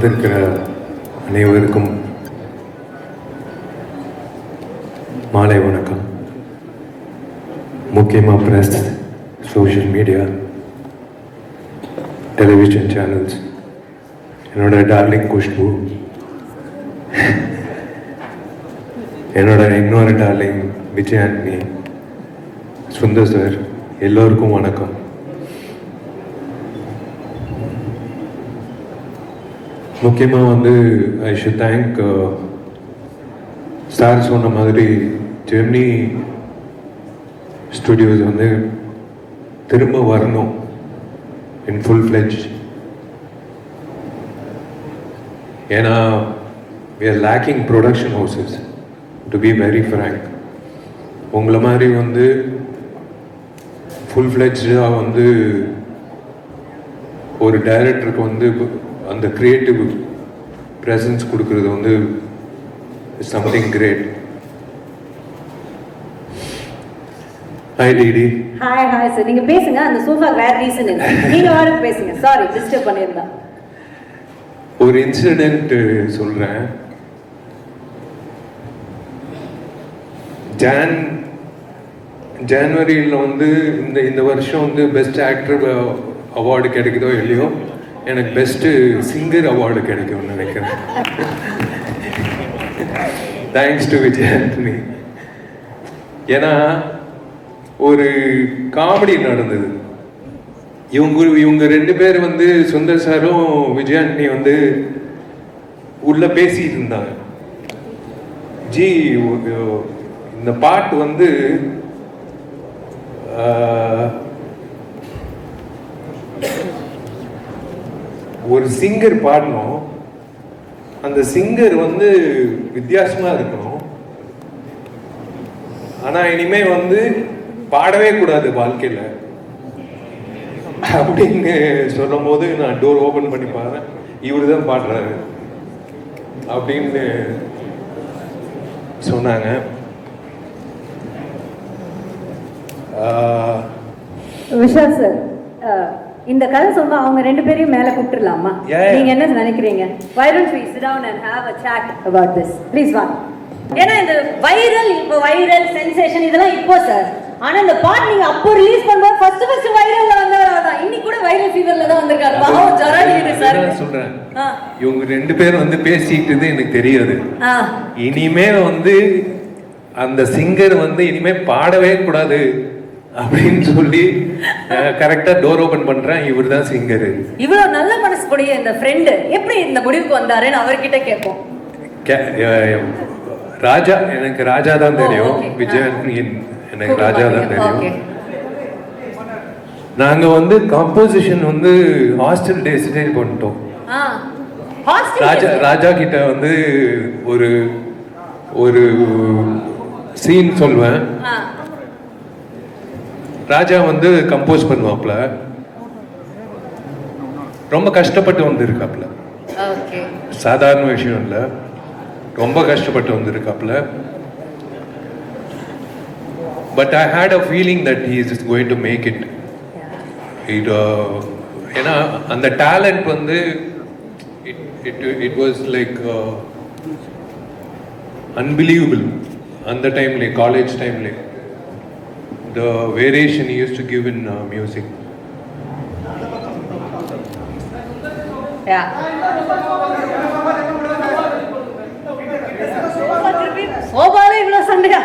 வந்திருக்கிற அனைவருக்கும் மாலை வணக்கம். முக்கியமாக press, social media, television channels, என்னோட டார்லிங் குஷ்பு, என்னோட இன்னொரு டார்லிங் விஜய் ஆண்டனி, சுந்தர் சார், எல்லோருக்கும் வணக்கம். முக்கியமாக வந்து ஐ ஷுட் தேங்க் சார் சொன்ன மாதிரி ஜெமினி ஸ்டுடியோஸ் வந்து திரும்ப வரணும் இன் ஃபுல் ஃப்ளெஜ். ஏன்னா we are lacking production houses, to be very frank. உங்களை மாதிரி வந்து ஃபுல் ஃப்ளெஜ்டாக வந்து ஒரு டைரக்டருக்கு வந்து அந்த கிரியேட்டிவ் ப்ரெசன்ஸ் கொடுக்கறது வந்து something great. Hi DD. Hi hi sir, நீங்க பேசுங்க. அந்த சோஃபா வேற ரீசன் இல்லை, நீங்க வாங்க பேசுங்க. சாரி டிஸ்டர்ப் பண்ணியிருந்தா. ஒரு இன்சிடென்ட் சொல்றேன். ஜனவரியில் வந்து இந்த வருஷம் வந்து பெஸ்ட் ஆக்டர் அவார்டு கிடைக்குதோ இல்லையோ, எனக்கு பெஸ்ட் சிங்கர் அவார்டு கிடைக்கும்னு நினைக்கிறேன். Thanks to Vijay Antony. ஏன்னா ஒரு காமெடி நடந்தது. இவங்க ரெண்டு பேர் வந்து சுந்தர் சாரும் விஜய் ஆண்டனி வந்து உள்ள பேசிட்டு இருந்தாங்க. ஜி இந்த பாட்டு வந்து ஒரு சிங்கர் பாடணும், அந்த சிங்கர் வந்து வித்தியாசமா இருக்கணும், ஆனா இனிமே வந்து பாடவே கூடாது வாழ்க்கையில அப்படின்னு சொல்லும் போது நான் டோர் ஓபன் பண்ணி பாருங்க, இவரு தான் பாடுறாரு அப்படின்னு சொன்னாங்க. விஷால் சார், இந்த கதை சொன்னா அவங்க ரெண்டு பேரையும் மேல கூப்பிட்டுலாமா? நீங்க என்ன நினைக்கிறீங்க? Why don't we sit down and have a chat about this? Please வாங்க. ஏன்னா இந்த வைரல் சென்சேஷன் இதெல்லாம் இப்போ சார், ஆனா இந்த பாட் நீங்க அப்போ ரிலீஸ் பண்ணும்போது ஃபர்ஸ்ட் வைரல்ல வந்தவர் தான். இன்னைக்கு கூட வைரல் ஃபீவர்ல தான் வந்திருக்காரு. பாவம் ஜராடிது சார். சொல்றேன், இவங்க ரெண்டு பேரும் வந்து பேசிட்டு எனக்கு தெரியாது. இனிமே வந்து அந்த சிங்கர் வந்து இனிமே பாடவே கூடாது அப்படின்னு சொல்லி கரெக்டா டோர் ஓபன் பண்றேன். இவர் தான் சிங்கர். இவ்வளவு நல்ல மனசு கூடிய இந்த ஃப்ரெண்ட் எப்படி இந்த முடிவுக்கு வந்தாருன்னு அவர்கிட்ட கேட்போம். ராஜா, எனக்கு ராஜா தான் தெரியும். விஜய் எனக்கு ராஜா தான் தெரியும். நாங்க வந்து கம்போசிஷன் வந்து ஹாஸ்டல் டேஸ் பண்ணிட்டோம். ராஜா கிட்ட வந்து ஒரு சீன் சொல்வேன். ராஜா வந்து கம்போஸ் பண்ணுவாப்ல. ரொம்ப கஷ்டப்பட்டு வந்திருக்காப்ல, சாதாரண விஷயம் இல்ல, ரொம்ப கஷ்டப்பட்டு வந்திருக்காப்ல. But I hate a feeling that he is going to make it. ஏன்னா அந்த டேலண்ட் வந்து it was like unbelievable. அந்த டைம்ல, காலேஜ் டைம்ல, the variation he used to give in music. சோபால இவ்வளவு சண்டையா?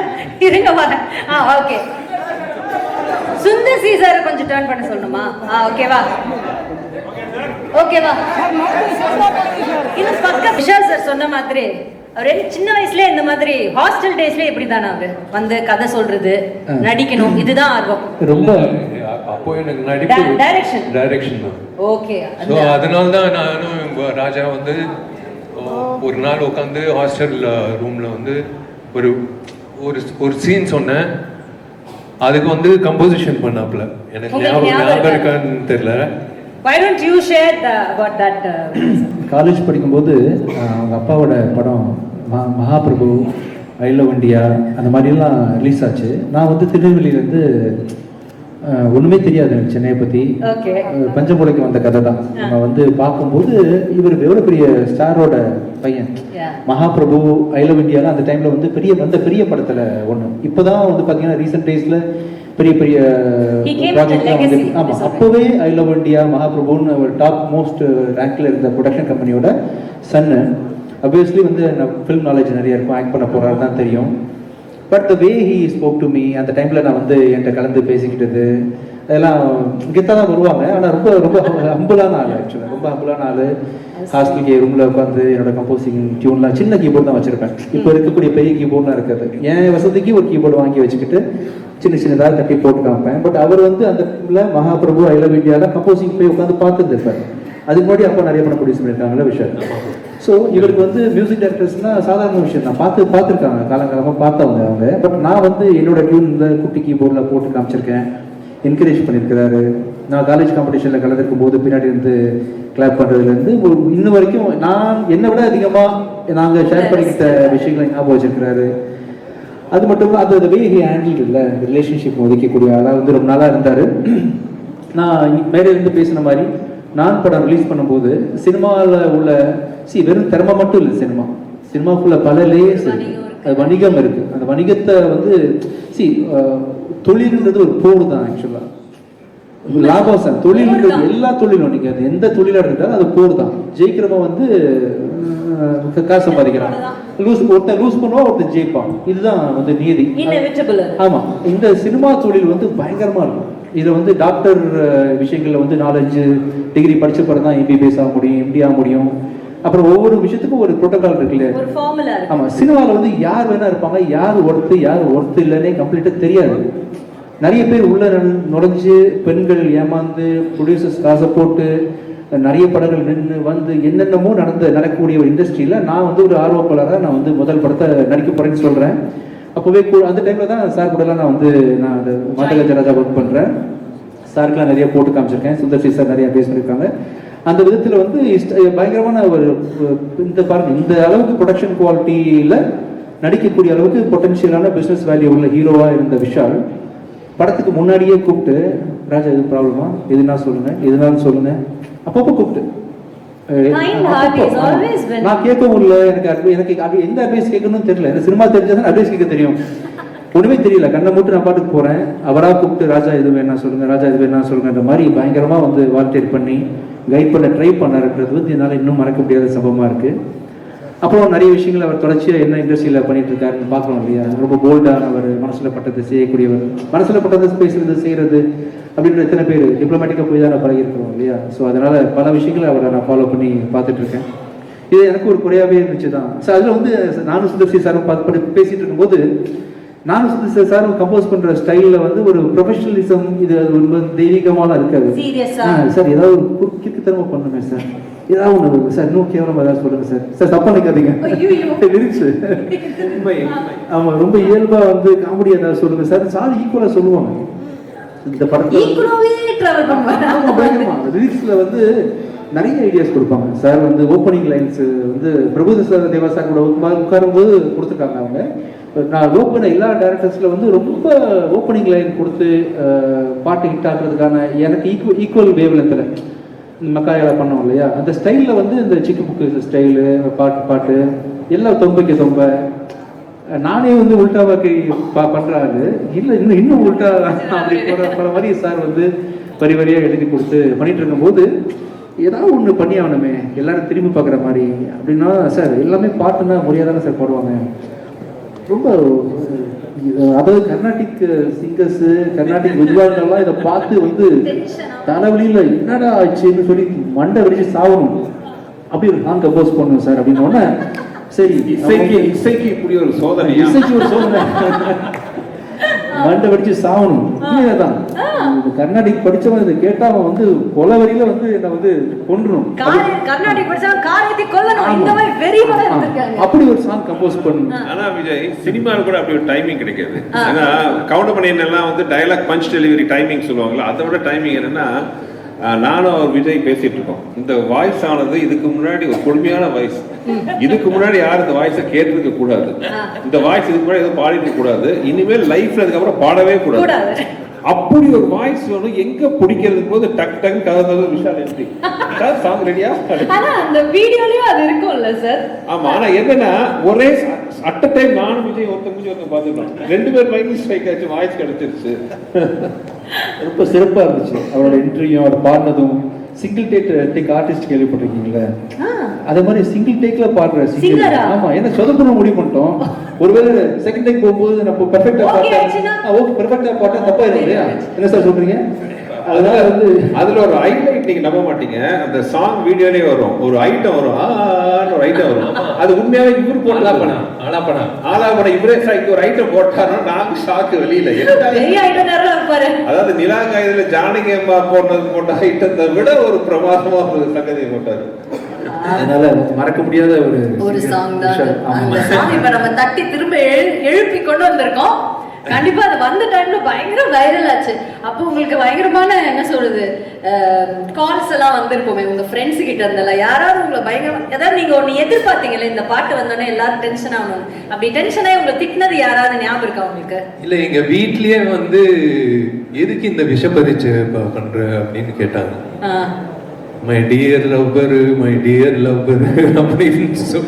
இருங்க வரேன். ஓகே, சுந்தர் சி சார் கொஞ்சம் டர்ன் பண்ண சொல்லணுமா? ஓகேவா? ஓகேவா? இது பக்கம் விஷால் சார் சொன்ன மாதிரி அவரே சின்ன வயசுல இந்த மாதிரி ஹாஸ்டல் டேஸ்ல எப்படி தானே அவரு வந்து கதை சொல்றது, நடிக்கணும், இதுதான் ஆர்வம். ரொம்ப அப்போ எனக்கு நடிப்பு டைரக்ஷன் தான். ஓகே, சோ அதனால தான் நானும் ராஜா வந்து ஒரு நாள் உட்காந்து ஹாஸ்டல் ரூம்ல வந்து ஒரு சீன் சொன்னேன். அதுக்கு வந்து கம்போசிஷன் பண்ணாப்ல. எனக்கு ஞாபகம் இருக்கான்னு தெரியல. Why don't you share about that? College படிக்கும்போது அவங்க அப்பாவோட படம் மகாபிரபு, ஐ லவ் இண்டியா அந்த மாதிரிலாம் ரிலீஸ் ஆச்சு. நான் வந்து திருநெல்வேலியிலேருந்து ஒன்றுமே தெரியாது எனக்கு சென்னையை பற்றி. ஓகே. பஞ்சமுலைக்கு வந்த கதை தான். நம்ம வந்து பார்க்கும்போது இவர் எவ்வளோ பெரிய ஸ்டாரோட பையன். மகாபிரபு, ஐ லவ் இந்தியாவில் அந்த டைமில் வந்து பெரிய படத்தில் ஒன்று. இப்போ தான் வந்து பார்த்தீங்கன்னா ரீசெண்ட் டேஸில் பெரிய பெரிய ப்ராஜெக்ட்லாம் வந்து ஆமாம், அப்போவே ஐ லவ் இந்தியா, மகாபிரபுன்னு ஒரு டாப் மோஸ்ட் ரேங்க்ல இருந்த ப்ரொடக்ஷன் கம்பெனியோட சன்னு. அப்வியஸ்லி வந்து ஃபில்ம் நாலேஜ் நிறைய இருக்கும், ஆக்ட் பண்ண போகிறாரு தான் தெரியும். But the way he spoke to me, அந்த டைமில் நான் வந்து என்கிட்ட கலந்து பேசிக்கிட்டது அதெல்லாம் கெத்தாக தான் வருவாங்க. ஆனால் ரொம்ப ரொம்ப ஹம்புளான ஆள், ஆக்சுவலாக ரொம்ப ஹம்புளான ஆள். ஹாஸ்டலுக்கு ரூமில் உட்காந்து என்னோட கம்போசிங் டியூன்லாம் சின்ன கீபோர்டு தான் வச்சுருப்பேன். இப்போ இருக்கக்கூடிய பெரிய கீபோர்ட்லாம் இருக்காது. என் வசதிக்கு ஒரு கீபோர்டு வாங்கி வச்சுக்கிட்டு சின்ன சின்னதாக தட்டி போட்டு காமிப்பேன். பட் அவர் வந்து அந்த டைமில் மகாபிரபு, ஐ லவ் இந்தியாவில் கம்போசிங் போய் உட்காந்து பார்த்துருப்பார். அதுக்கு முன்னாடி அப்போ நிறைய படம் ப்ரொடியூஸ் பண்ணியிருக்காங்கல்ல விஷயம். ஸோ இவருக்கு வந்து மியூசிக் டைரக்டர்ஸ்னால் சாதாரண விஷயம் தான், பார்த்துருக்காங்க, காலங்காலமாக பார்த்தவங்க அவங்க. பட் நான் வந்து என்னோட டியூனில் குட்டி கீபோர்டில் போட்டு காமிச்சிருக்கேன், என்கரேஜ் பண்ணியிருக்கிறாரு. நான் காலேஜ் காம்படிஷனில் கலந்துருக்கும் போது பின்னாடி இருந்து கிளாப் பண்ணுறதுலேருந்து இன்னும் வரைக்கும் நான் என்னை விட அதிகமாக நாங்கள் ஷேர் பண்ணிக்கிட்ட விஷயங்களை ஞாபகம் வச்சிருக்கிறாரு. அது மட்டும் இல்லை, அது வே ஹி ஹேண்டில் இல்லை ரிலேஷன்ஷிப் ஒதுக்கக்கூடிய ஆளாக வந்து ரொம்ப நாளாக இருந்தார். நான் மேலே இருந்து பேசின மாதிரி நான் படம் ரிலீஸ் பண்ணும்போது சினிமாவில் உள்ள வெறும் திறமை மட்டும் இல்லை, சினிமாக்குள்ள பல லேயர்ஸ் இருக்கு, அது வணிகம் இருக்கு. அந்த வணிகத்தை வந்து தொழில்ன்றது ஒரு போர் தான். ஆக்சுவலா லாபம் சார், தொழில்ன்றது எல்லா தொழிலும் நீங்க அது எந்த தொழிலாக எடுத்துட்டாலும் அது போர் தான். ஜெயிக்கிறவன் வந்து காசு சம்பாதிக்கிறான், ஒருத்தன் லூஸ் பண்ணுவான், ஒருத்தன் ஜெயிப்பான். இதுதான் வந்து நீதி. ஆமா, இந்த சினிமா தொழில் வந்து பயங்கரமா இருக்கும். இதில் வந்து டாக்டர் விஷயங்களில் வந்து 4-5 டிகிரி படிச்ச பிறகு தான் எம்பிபிஎஸ் ஆக முடியும், எம்டி ஆக முடியும். அப்புறம் ஒவ்வொரு விஷயத்துக்கும் ஒரு புரோட்டோகால் இருக்குல்ல. ஆமாம், சினிமாவில் வந்து யார் வேணா இருப்பாங்க, யார் ஒர்த்து இல்லைன்னே கம்ப்ளீட்டாக தெரியாது. நிறைய பேர் உள்ள நுழைஞ்சு பெண்கள் ஏமாந்து ப்ரொடியூசர்ஸ் காசை போட்டு நிறைய படங்கள் நின்று வந்து என்னென்னமோ நடக்கக்கூடிய ஒரு இண்டஸ்ட்ரியில் நான் வந்து ஒரு ஆர்வப்பாளராக நான் வந்து முதல் படத்தை நடிக்க போகிறேன்னு சொல்கிறேன். அப்போவே அந்த டைமில் தான் சார் கூடலாம் நான் அந்த மாட்டகஜராஜா ஒர்க் பண்ணுறேன். சாருக்கெலாம் நிறைய போட்டு காமிச்சிருக்கேன், சுந்தர்சி சார் நிறைய பேச பண்ணியிருக்காங்க. அந்த விதத்தில் வந்து பயங்கரமான ஒரு இந்த அளவுக்கு ப்ரொடக்ஷன் குவாலிட்டியில் நடிக்கக்கூடிய அளவுக்கு பொட்டன்ஷியலான பிஸ்னஸ் வேல்யூ உள்ள ஹீரோவாக இருந்த விஷால் படத்துக்கு முன்னாடியே கூப்பிட்டு, ராஜா எது ப்ராப்ளமா, எதுனாலும் சொல்லுங்க அப்பப்போ கூப்பிட்டு நான் கேட்கவும் இல்லை. எனக்கு எந்த அட்வைஸ் கேட்கணும்னு தெரியல. எனக்கு சினிமா தெரிஞ்சதான் அட்வைஸ் கேட்க தெரியும், ஒன்றுமே தெரியல. கண்ணை மூட்டு நான் பாட்டுக்கு போகிறேன். அவராக கூப்பிட்டு ராஜா இது வேணா சொல்லுங்க, ராஜா இது வேணா சொல்லுங்கன்ற மாதிரி பயங்கரமாக வந்து வாலண்டியர் பண்ணி கைட் பண்ண ட்ரை பண்ணாருன்றது வந்து என்னால் இன்னும் மறக்க முடியாத சம்பவமாக இருக்குது. அப்புறம் நிறைய விஷயங்கள் அவர் தொடர்ச்சியாக என்ன இண்டஸ்ட்ரியில் பண்ணிட்டு இருக்காருன்னு பார்க்கணும் இல்லையா. ரொம்ப போல்டானவர், மனசில் பட்டதை செய்யக்கூடியவர், மனசில் பட்டதை பேசுறது செய்கிறது அப்படின்ற எத்தனை பேர் டிப்ளமேட்டிக்காக போய் தான் பழகிருக்கிறோம் இல்லையா. ஸோ அதனால் பல விஷயங்களை அவரை நான் ஃபாலோ பண்ணி பார்த்துட்ருக்கேன். இது எனக்கு ஒரு குறையாகவே இருந்துச்சு தான். ஸோ அதில் வந்து நானும் சுந்தர்சி சாரும் பேசிகிட்டு இருக்கும்போது நானும் சுந்தர்சி சாரும் கம்போஸ் பண்ணுற ஸ்டைலில் வந்து ஒரு ப்ரொஃபஷனலிசம், இது ரொம்ப தெய்வீகமாக இருக்காது. சார் ஏதாவது ஒரு குறுக்கித்தனமாக பண்ணுமே சார், ஏதாவது ஒன்று சார், இன்னும் கேவலமாக ஏதாவது சொல்லுங்கள் சார் தப்பா நினைக்காதீங்க லிரிக்ஸ். ஆமாம், ரொம்ப இயல்பாக வந்து காமெடி ஏதாவது சொல்லுங்கள் சார் ஈக்குவலாக சொல்லுவாங்க. இந்த படத்தில் லிரிக்ஸில் வந்து நிறைய ஐடியாஸ் கொடுப்பாங்க சார். வந்து ஓப்பனிங் லைன்ஸ் வந்து பிரபுதேவா தேவா சார் கூட உட்காரும்போது கொடுத்துருக்காங்க அவங்க. நான் ஒர்க் பண்ண எல்லா டேரக்டர்ஸில் வந்து ரொம்ப ஓப்பனிங் லைன் கொடுத்து பாட்டு ஹிட் ஆக்குறதுக்கான எனக்கு ஈக்குவல் வேவ் லென்த்தில் மக்காயால பண்ணோம் இல்லையா, அந்த ஸ்டைலில் வந்து இந்த சிக்கு புக்கு ஸ்டைலு பாட்டு எல்லாம் தொம்பைக்கு தொம்ப நானே வந்து உல்டாவாக்கி பண்ணுறாரு இல்லை, இன்னும் உல்டா அப்படி போகிற மாதிரி சார் வந்து வரியாக எழுதி கொடுத்து பண்ணிட்டு இருக்கும்போது ஏதாவது ஒன்று பண்ணி ஆகணுமே, எல்லாரும் திரும்பி பார்க்குற மாதிரி அப்படின்னா சார் எல்லாமே பாட்டுன்னா முறையாக தானே சார் போடுவாங்க. ரொம்ப அதாவது கர்நாடிக் சிங்கர்ஸு, கர்நாடிக் வித்வான்கள்லாம் இதை பார்த்து வந்து தலைவலியில் என்னடா ஆச்சுன்னு சொல்லி மண்டை வெடிச்சு சாகணும், அப்படி ஒரு சாங் கம்போஸ் பண்ணணும் சார் அப்படின்னோடனே சரி இசைக்கு இப்படி ஒரு சோதனை, மண்டை வெடிச்சு சாகணும் தான். கர்நாடிக் படிச்சவன் இதை கேட்டா அவன் வந்து கொலவரியில வந்து என்ன வந்து கொன்றணும், அப்படி ஒரு சாங் கம்போஸ் பண்ணணும். ஆனா விஜய் சினிமாவில் கூட அப்படி ஒரு டைமிங் கிடைக்காது. ஏன்னா கவுண்டமணியன் எல்லாம் வந்து டயலாக் பஞ்ச் டெலிவரி டைமிங் சொல்லுவாங்களா, அதை விட டைமிங் என்னன்னா நானும் விஜய் பேசிட்டு இருக்கோம். இந்த வாய்ஸ் ஆனது இதுக்கு முன்னாடி ஒரு கொடுமையான வாய்ஸ். இதுக்கு முன்னாடி யாரும் இந்த வாய்ஸை கேட்டிருக்க கூடாது. இந்த வாய்ஸ் இதுக்கு முன்னாடி எதுவும் பாடிட்டு கூடாது. இனிமேல் லைஃப்ல அதுக்கப்புறம் பாடவே கூடாது. அப்படி ஒரு வாய்ஸ் வேணும். எங்க பிடிக்கிறது போது டக் டக் கதவு விஷால் என்ட்ரி சாங் ரெடியா? ஆனா அந்த வீடியோலயும் அது இருக்கும்ல சார். ஆமா. ஆனா என்னன்னா ஒரே அட் டைம் நானும் விஜய் ஒருத்தங்க பாத்துக்கலாம். 2 பேர் மைண்ட் ஸ்ட்ரைக் ஆச்சு, வாய்ஸ் கிடைச்சிருச்சு. ரொம்ப சிறப்பா இருந்துச்சு அவரோட என்ட்ரியும் அவர் பாடினதும். சிங்கிள் டேக் ஆர்டிஸ்ட் கேள்விப்பட்டிருக்கீங்களா? அதே மாதிரி சிங்கிள் டேக்ல பாடுற சிங்கர். ஆமா, என்ன சொதப்புற முடிவு பண்ணிட்டோம். ஒருவேளை செகண்ட் டேக் போகும்போது நம்ம பெர்ஃபெக்ட்டா பாட்டா ஓகே பெர்ஃபெக்ட்டா பாட்டா தப்பா இல்லையா? என்ன சார் சொல்றீங்க? அதனால வந்து அதுல ஒரு ஹைலைட் நீங்க நம்ப மாட்டீங்க. அந்த சாங் வீடியோலயே வரும், ஒரு ஐட்டம் வரும், ஒரு ஐட்டம் வரும். அது உண்மையாவே இவரு போட்டு ஆலாபனா இவரே ஒரு ஐட்டம் போட்டாரோ நாங்க ஷாக்கு வெளியில. அதாவது நிலா காயில ஜானகி அம்மா போட்ட ஐட்டத்தை விட ஒரு பிரமாதமா ஒரு சங்கதியை போட்டாரு. அதனால மறக்க முடியாத ஒரு சாங் தான் அந்த சாங். இப்ப நம்ம தட்டி திரும்ப எழுப்பி கொண்டு வந்திருக்கோம். கண்டிப்பா அது வந்த டைம்ல பயங்கர வைரல் ஆச்சு. அப்போ உங்களுக்கு பயங்கரமான என்ன சொல்றது கால்ஸ் எல்லாம் வந்திருக்குமே உங்க ஃப்ரெண்ட்ஸ் கிட்ட இருந்தெல்லாம். யாராவது உங்களை பயங்கரமா ஏதாவது நீங்க ஒண்ணு எதிர்பார்த்தீங்கல்ல, இந்த பாட்டு வந்தோடனே எல்லாரும் டென்ஷன் ஆகணும், அப்படி டென்ஷன் ஆகி உங்களை திட்டினது யாராவது ஞாபகம் இருக்கா உங்களுக்கு? இல்ல, எங்க வீட்லயே வந்து எதுக்கு இந்த விஷ பரீட்சை பண்ற அப்படின்னு கேட்டாங்க. மை டியர் லவ்வர் அப்படின்னு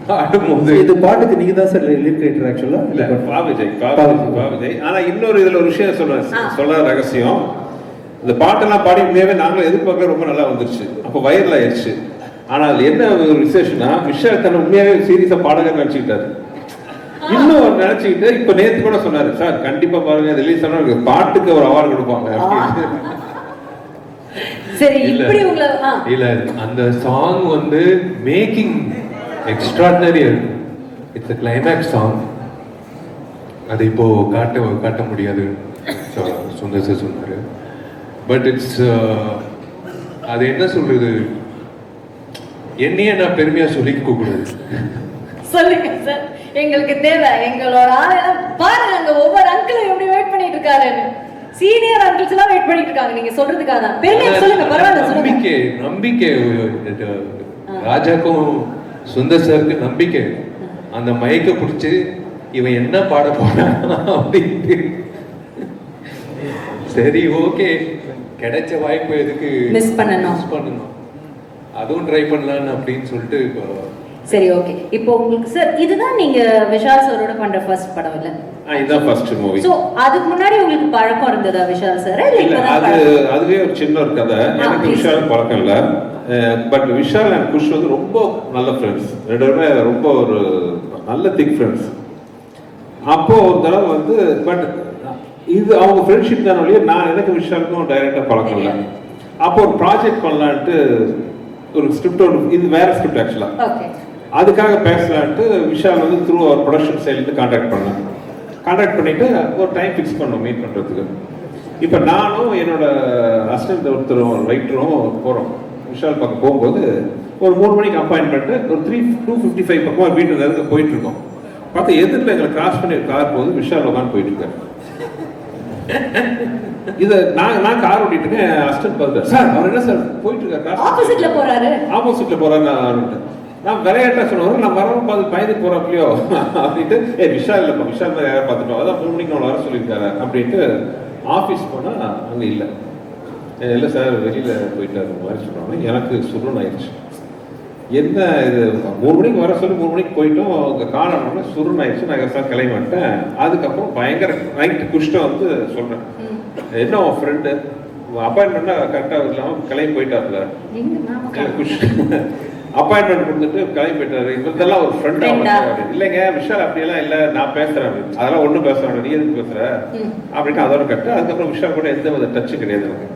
பாடும்போது இந்த பாட்டுக்கு நீங்க தான் சார் லிரிக் ரைட்டர் ஆக்சுவலா? இல்ல, விஜய். ஆனா இன்னொரு இதுல ஒரு விஷயம் சொல்ற ரகசியம். இந்த பாட்டெல்லாம் பாடி உண்மையாவே நாங்களும் எதிர்பார்க்க ரொம்ப நல்லா வந்துருச்சு. அப்ப வைரல் ஆயிடுச்சு. ஆனால் என்ன ஒரு விசேஷம்னா விஷயம் தன்னை உண்மையாவே சீரியஸா பாடகர் நினைச்சுக்கிட்டாரு. இன்னும் நினைச்சுக்கிட்டு இப்ப நேத்து கூட சொன்னாரு, சார் கண்டிப்பா பாருங்க ரிலீஸ் ஆனா பாட்டுக்கு ஒரு அவார்டு கொடுப்பாங்க. சரி, இப்படி உங்களை இல்ல அந்த சாங் வந்து மேக்கிங் எக்ஸ்ட்ராடினரியா இருக்கு. It's a climax song. அது இப்போ காட்ட முடியாது சுந்தர் சார் சொன்னாரு. பட் இட்ஸ் அது என்ன சொல்றது, என்னையே நான் பெருமையா சொல்லிக்க கூடாது. சொல்லுங்க சார், எங்களுக்கு தேவை. எங்களோட ஆளெல்லாம் பாருங்க, அங்க ஒவ்வொரு அங்கிளும் எப்படி வெயிட் பண்ணிட்டு இருக்காருன்னு. சீனியர் அங்கிள்ஸ் எல்லாம் வெயிட் பண்ணிட்டு இருக்காங்க நீங்க சொல்றதுக்காக தான். பெருமையா சொல்லுங்க, பரவாயில்ல சொல்லுங்க. நம்பிக்கை ராஜாக்கும் சுந்தர் சாருக்கு நம்பிக்கை. அந்த மைக்க பிடிச்சு இவன் என்ன பாட போறான் அப்படின்ட்டு சரி ஓகே கிடைச்ச வாய்ப்பு எதுக்கு மிஸ் பண்ணணும், அதுவும் ட்ரை பண்ணலான்னு அப்படின்னு சொல்லிட்டு. சரி ஓகே. இப்போ உங்களுக்கு சார் இதுதான் நீங்க விஷால் சாரோட பண்ற ஃபர்ஸ்ட் படம் இல்ல? இதுதான் ஃபர்ஸ்ட் மூவி. சோ அதுக்கு முன்னாடி உங்களுக்கு பழக்கம் இருந்ததா விஷால் சார்? இல்ல, அதுவே ஒரு சின்ன ஒரு கதை. எனக்கு விஷால் பழக்கம் இல்ல. பட் விஷால் அண்ட் குஷ் வந்து ரொம்ப நல்ல ஃப்ரெண்ட்ஸ். 2 பேருமே ரொம்ப ஒரு நல்ல திக் ஃப்ரெண்ட்ஸ். அப்போ ஒரு தடவை வந்து பட் இது அவங்க ஃப்ரெண்ட்ஷிப் தான் வழியே எனக்கு விஷாலுக்கும் டைரக்டா பழக்கம் இல்லை. அப்போ ஒரு ப்ராஜெக்ட் பண்ணலான்ட்டு ஒரு ஸ்கிரிப்ட், இது வேற ஸ்கிரிப்ட் ஆக்சுவலா. அதுக்காக பேசலான்ட்டு விஷால் வந்து த்ரூ அவர் ப்ரொடக்ஷன் சைட்லேருந்து கான்டாக்ட் பண்ணிட்டு ஒரு டைம் ஃபிக்ஸ் பண்ணோம் மீட் பண்றதுக்கு. இப்போ நானும் என்னோட அசிஸ்டன்ட் ஒருத்தரும் ரைட்டரும் போறோம். விஷால் பக்கம் போகும்போது ஒரு 3 மணிக்கு அப்பாயின்மெண்ட், ஒரு 2:55 பக்கம் வீட்டு இருந்து போயிட்டு இருக்கோம். பார்த்தா எதிரில் எங்களை கிராஸ் பண்ணி கார் போகுது. விஷால் உட்காந்து போயிட்டு இருக்காரு. இதை நான் கார் ஓட்டிட்டு இருக்கேன். அசிஸ்டன்ட் பார்த்தாரு, சார் அவர் என்ன சார் போயிட்டு இருக்காரு, ஆப்போசிட்ல போறாரு. நான் விளையாட்டா சொன்னவரும் நான் வரவும் பார்த்து பயந்து போறப்பலையோ அப்படின்ட்டு விஷால் இல்லப்பா, விஷால் தான் யாரை பார்த்துட்டோம், அதான் 3 மணிக்கு அவனை வர சொல்லியிருக்காரு அப்படின்ட்டு ஆஃபீஸ் போனா அங்கே இல்லை சார் வெளியில போயிட்டாரு மாதிரி சொன்னாங்க. எனக்கு சுருன்னு ஆயிடுச்சு. என்ன இது 3 மணிக்கு வர சொல்லி 3 மணிக்கு போயிட்டோம். அவங்க காணணும்னா சுருன்னு ஆயிடுச்சு. நான் சார் கிளம்பி வந்துட்டேன். அதுக்கப்புறம் பயங்கர நைட்டு குஷ்ட வந்து சொல்றேன், என்ன உன் ஃப்ரெண்டு அப்பாயின்மெண்ட்னா கரெக்டாக இல்லாமல் கிளம்பி போயிட்டாருல குஷ் அப்பாயின்மெண்ட் கொடுத்துட்டு கிளம்பி போயிட்டாரு. இவர்தெல்லாம் ஒரு ஃப்ரெண்டா? இல்லைங்க விஷால் அப்படியெல்லாம் இல்லை, நான் பேசுறேன், அதெல்லாம் ஒன்றும் பேசுறேன், நீ எதுக்கு பேசுற அப்படின்ட்டு அதோட கட்டு. அதுக்கப்புறம் விஷால் கூட எந்த வித டச்சு கிடையாது எனக்கு.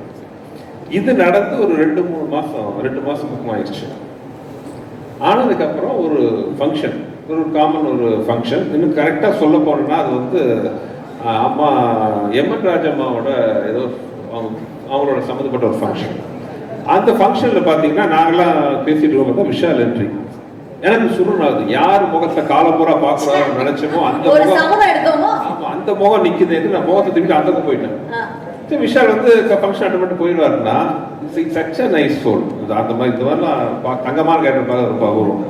இது நடந்து ஒரு 2 மாசம் பக்கம் ஆயிடுச்சு. ஆனதுக்கப்புறம் ஒரு ஃபங்க்ஷன், ஒரு காமன் ஒரு ஃபங்க்ஷன். இன்னும் கரெக்டாக சொல்ல போனோம்னா அது வந்து அம்மா எம்என் ராஜம்மாவோட ஏதோ அவங்களோட சம்மந்தப்பட்ட ஒரு ஃபங்க்ஷன். அந்த ஃபங்க்ஷன்ல பாத்தீங்கன்னா நாங்களாம் பேசிட்டு இருக்கோம். விஷால் என்ட்ரி எனக்கு சுருணாது. யார் முகத்தை காலம்பூரா பாக்குறாரு நினைச்சோமோ அந்த அந்த முகம் நிக்குது, நான் முகத்தை திருப்பி அந்த பக்கம் போயிட்டேன். விஷால் வந்து ஃபங்க்ஷன் அட்டன் பண்ணிட்டு போயிடுவாருன்னா சச் அ நைஸ் சோல். அந்த மாதிரி இந்த மாதிரிலாம் தங்கமான கேரக்டர் ரொம்ப அபூர்வம்.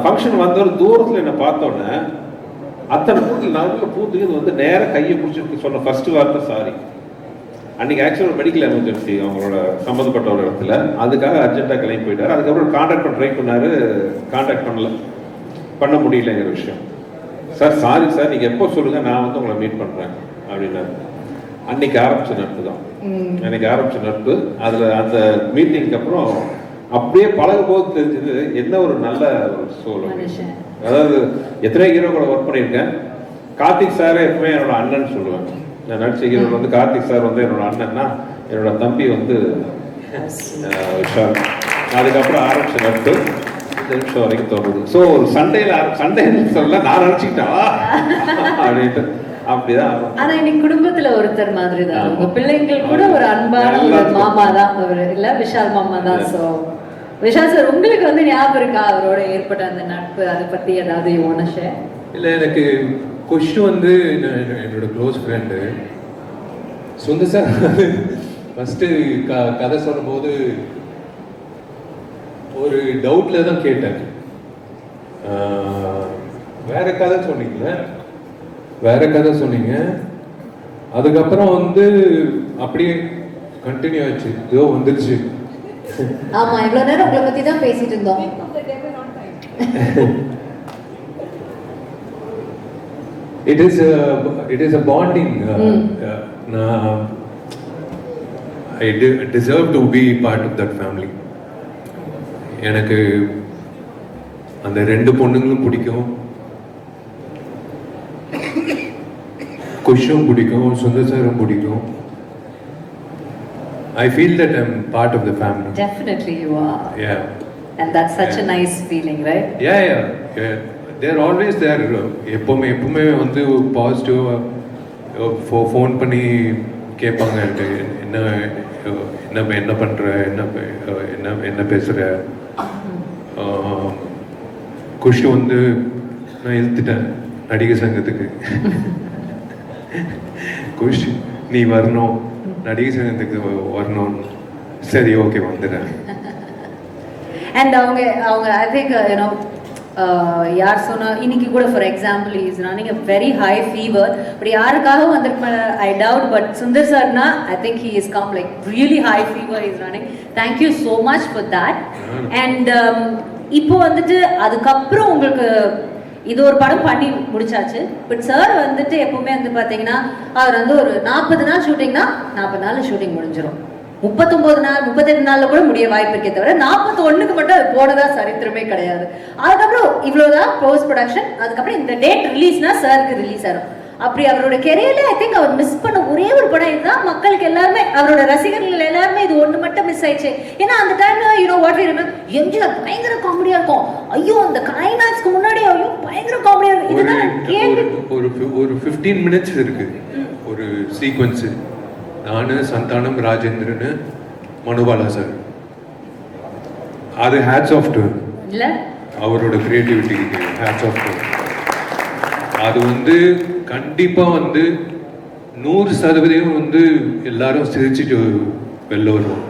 ஃபங்க்ஷன் வந்தவர் தூரத்தில் என்னை பார்த்தோன்னே அத்தனை பூத்தில் நடுவில் பூத்துக்கு வந்து நேராக கையை பிடிச்சிருக்கு சொன்ன ஃபர்ஸ்ட் வார்த்தை சாரி. அன்னைக்கு ஆக்சுவலாக மெடிக்கல் எமர்ஜென்சி அவங்களோட சம்மந்தப்பட்ட ஒரு இடத்துல, அதுக்காக அர்ஜென்ட்டாக கிளம்பி போயிட்டார். அதுக்கப்புறம் கான்டாக்ட் பண்ண ட்ரை பண்ணாரு, கான்டாக்ட் பண்ண முடியலங்கிற விஷயம். சார் சாரி சார், நீங்கள் எப்போ சொல்லுங்கள், நான் வந்து உங்களை மீட் பண்ணுறேன் அப்படின்னாரு. அன்னைக்கு ஆரம்பிச்ச நட்பு தான், அன்னைக்கு ஆரம்பிச்ச நட்பு. அதில் அந்த மீட்டிங்க்கு அப்புறம் அப்படியே பழகும் போது தெரிஞ்சது என்ன ஒரு நல்ல ஒரு சோல். அதாவது எத்தனை ஹீரோ கூட ஒர்க் பண்ணியிருக்கேன். கார்த்திக் சாரே எப்பவுமே என்னோட அண்ணன் சொல்லுவேன். நான் நடிச்ச ஹீரோ வந்து கார்த்திக் சார் வந்து என்னோட அண்ணன்னா, என்னோட தம்பி வந்து விஷால். அதுக்கப்புறம் ஆரம்பிச்ச நட்பு இந்த நிமிஷம் வரைக்கும் தோணுது. ஸோ ஒரு சண்டைன்னு சொல்ல நான் நினைச்சுக்கிட்டா அப்படின்ட்டு அப்படிதான். ஆனா இன்னைக்கு குடும்பத்துல ஒருத்தர் மாதிரி தான் உங்க பிள்ளைங்கள் கூட ஒரு அன்பான ஒரு மாமா தான் அவரு, இல்ல விஷால் மாமா தான். ஸோ விஷால் சார், உங்களுக்கு வந்து ஞாபகம் இருக்கா அவரோட ஏற்பட்ட அந்த நட்பு, அதை பத்தி ஏதாவது ஷேர்? இல்லை, எனக்கு கொஷு வந்து என்னோட close friend Sundar sir. First கதை சொல்லும்போது ஒரு டவுட்ல தான் கேட்டேன். வேற கதை சொன்னீங்க. அதுக்கப்புறம் வந்து அப்படியே கண்டினியூ ஆச்சு, ஏதோ வந்துருச்சு. ஆமா, இவ்வளவு நேரம் உங்களை பத்தி தான் பேசிட்டு இருந்தோம். It is a bonding. I deserve to be part of that family. எனக்கு அந்த ரெண்டு பொண்ணுங்களும் பிடிக்கும், குஷும் பிடிக்கும், சுந்தர் சாரும் பிடிக்கும். I feel that I'm part of the family. Definitely you are. Yeah. And that's such a nice feeling, right? Yeah. They're always there. எப்பவுமே வந்து பாசிட்டிவா ஃபோன் பண்ணி கேட்பாங்க, என்ன பண்ற, என்ன பேசுற. குஷி வந்து நான் இழுத்துட்டேன் நடிகர் சங்கத்துக்கு. குஷ் நீ வரணும், நடிகர் சங்கத்துக்கு வரணும். சரி, ஓகே, வந்துடுறேன். And அவங்க I think யார் சொன்னா இன்னைக்கு கூட for example is running a very high fever. But யாருக்காக வந்திருக்க ஐ டவுட், பட் சுந்தர் சார்னா I think he is come like really high fever is running. Thank you so much for that. And இப்போ வந்துட்டு அதுக்கப்புறம் உங்களுக்கு இது ஒரு படம் பண்ணி முடிச்சாச்சு. பட் சார் வந்துட்டு எப்பவுமே வந்து பார்த்தீங்கன்னா அவர் வந்து ஒரு 40 நாள் ஷூட்டிங்னா 40 நாள் ஷூட்டிங் முடிஞ்சிடும். 39 நாள் 38 நாள்ல கூட முடிய வாய்ப்பு இருக்கே தவிர 41க்கு மட்டும் அது போனதா சரித்திரமே கிடையாது. அதுக்கப்புறம் இவ்வளவுதான் போஸ்ட் ப்ரொடக்ஷன். அதுக்கப்புறம் இந்த டேட் ரிலீஸ்னா சாருக்கு ரிலீஸ் ஆகும். அப்படி அவரோட கெரியர்ல ஐ திங்க் அவர் மிஸ் பண்ண ஒரே ஒரு படம் இதுதான். மக்களுக்கு எல்லாருமே, அவரோட ரசிகர்கள் எல்லாருமே இது ஒண்ணு மட்டும் மிஸ் ஆயிடுச்சு. ஏன்னா அந்த டைம்ல வாட் வி ரிமெம்பர், எம்ஜிஆர் பயங்கர காமெடியா இருக்கும். ஐயோ அந்த கிளைமேக்ஸ்க்கு முன்னாடி ஐயோ பயங்கர காமெடியா இருக்கும். இதுதான் கேள்வி. ஒரு 15 மினிட்ஸ் இருக்கு ஒரு சீக்வன்ஸ். நானு, சந்தானம், ராஜேந்திரன், மனுபாலா சார். அது ஹேட்ஸ் ஆஃப் டு இல்ல, அவரோட கிரியேட்டிவிட்டிக்கு ஹேட்ஸ் ஆஃப் டு. அது வந்து கண்டிப்பா வந்து 100% வந்து எல்லாரும் சிரிச்சுட்டு வெளில வருவோம்.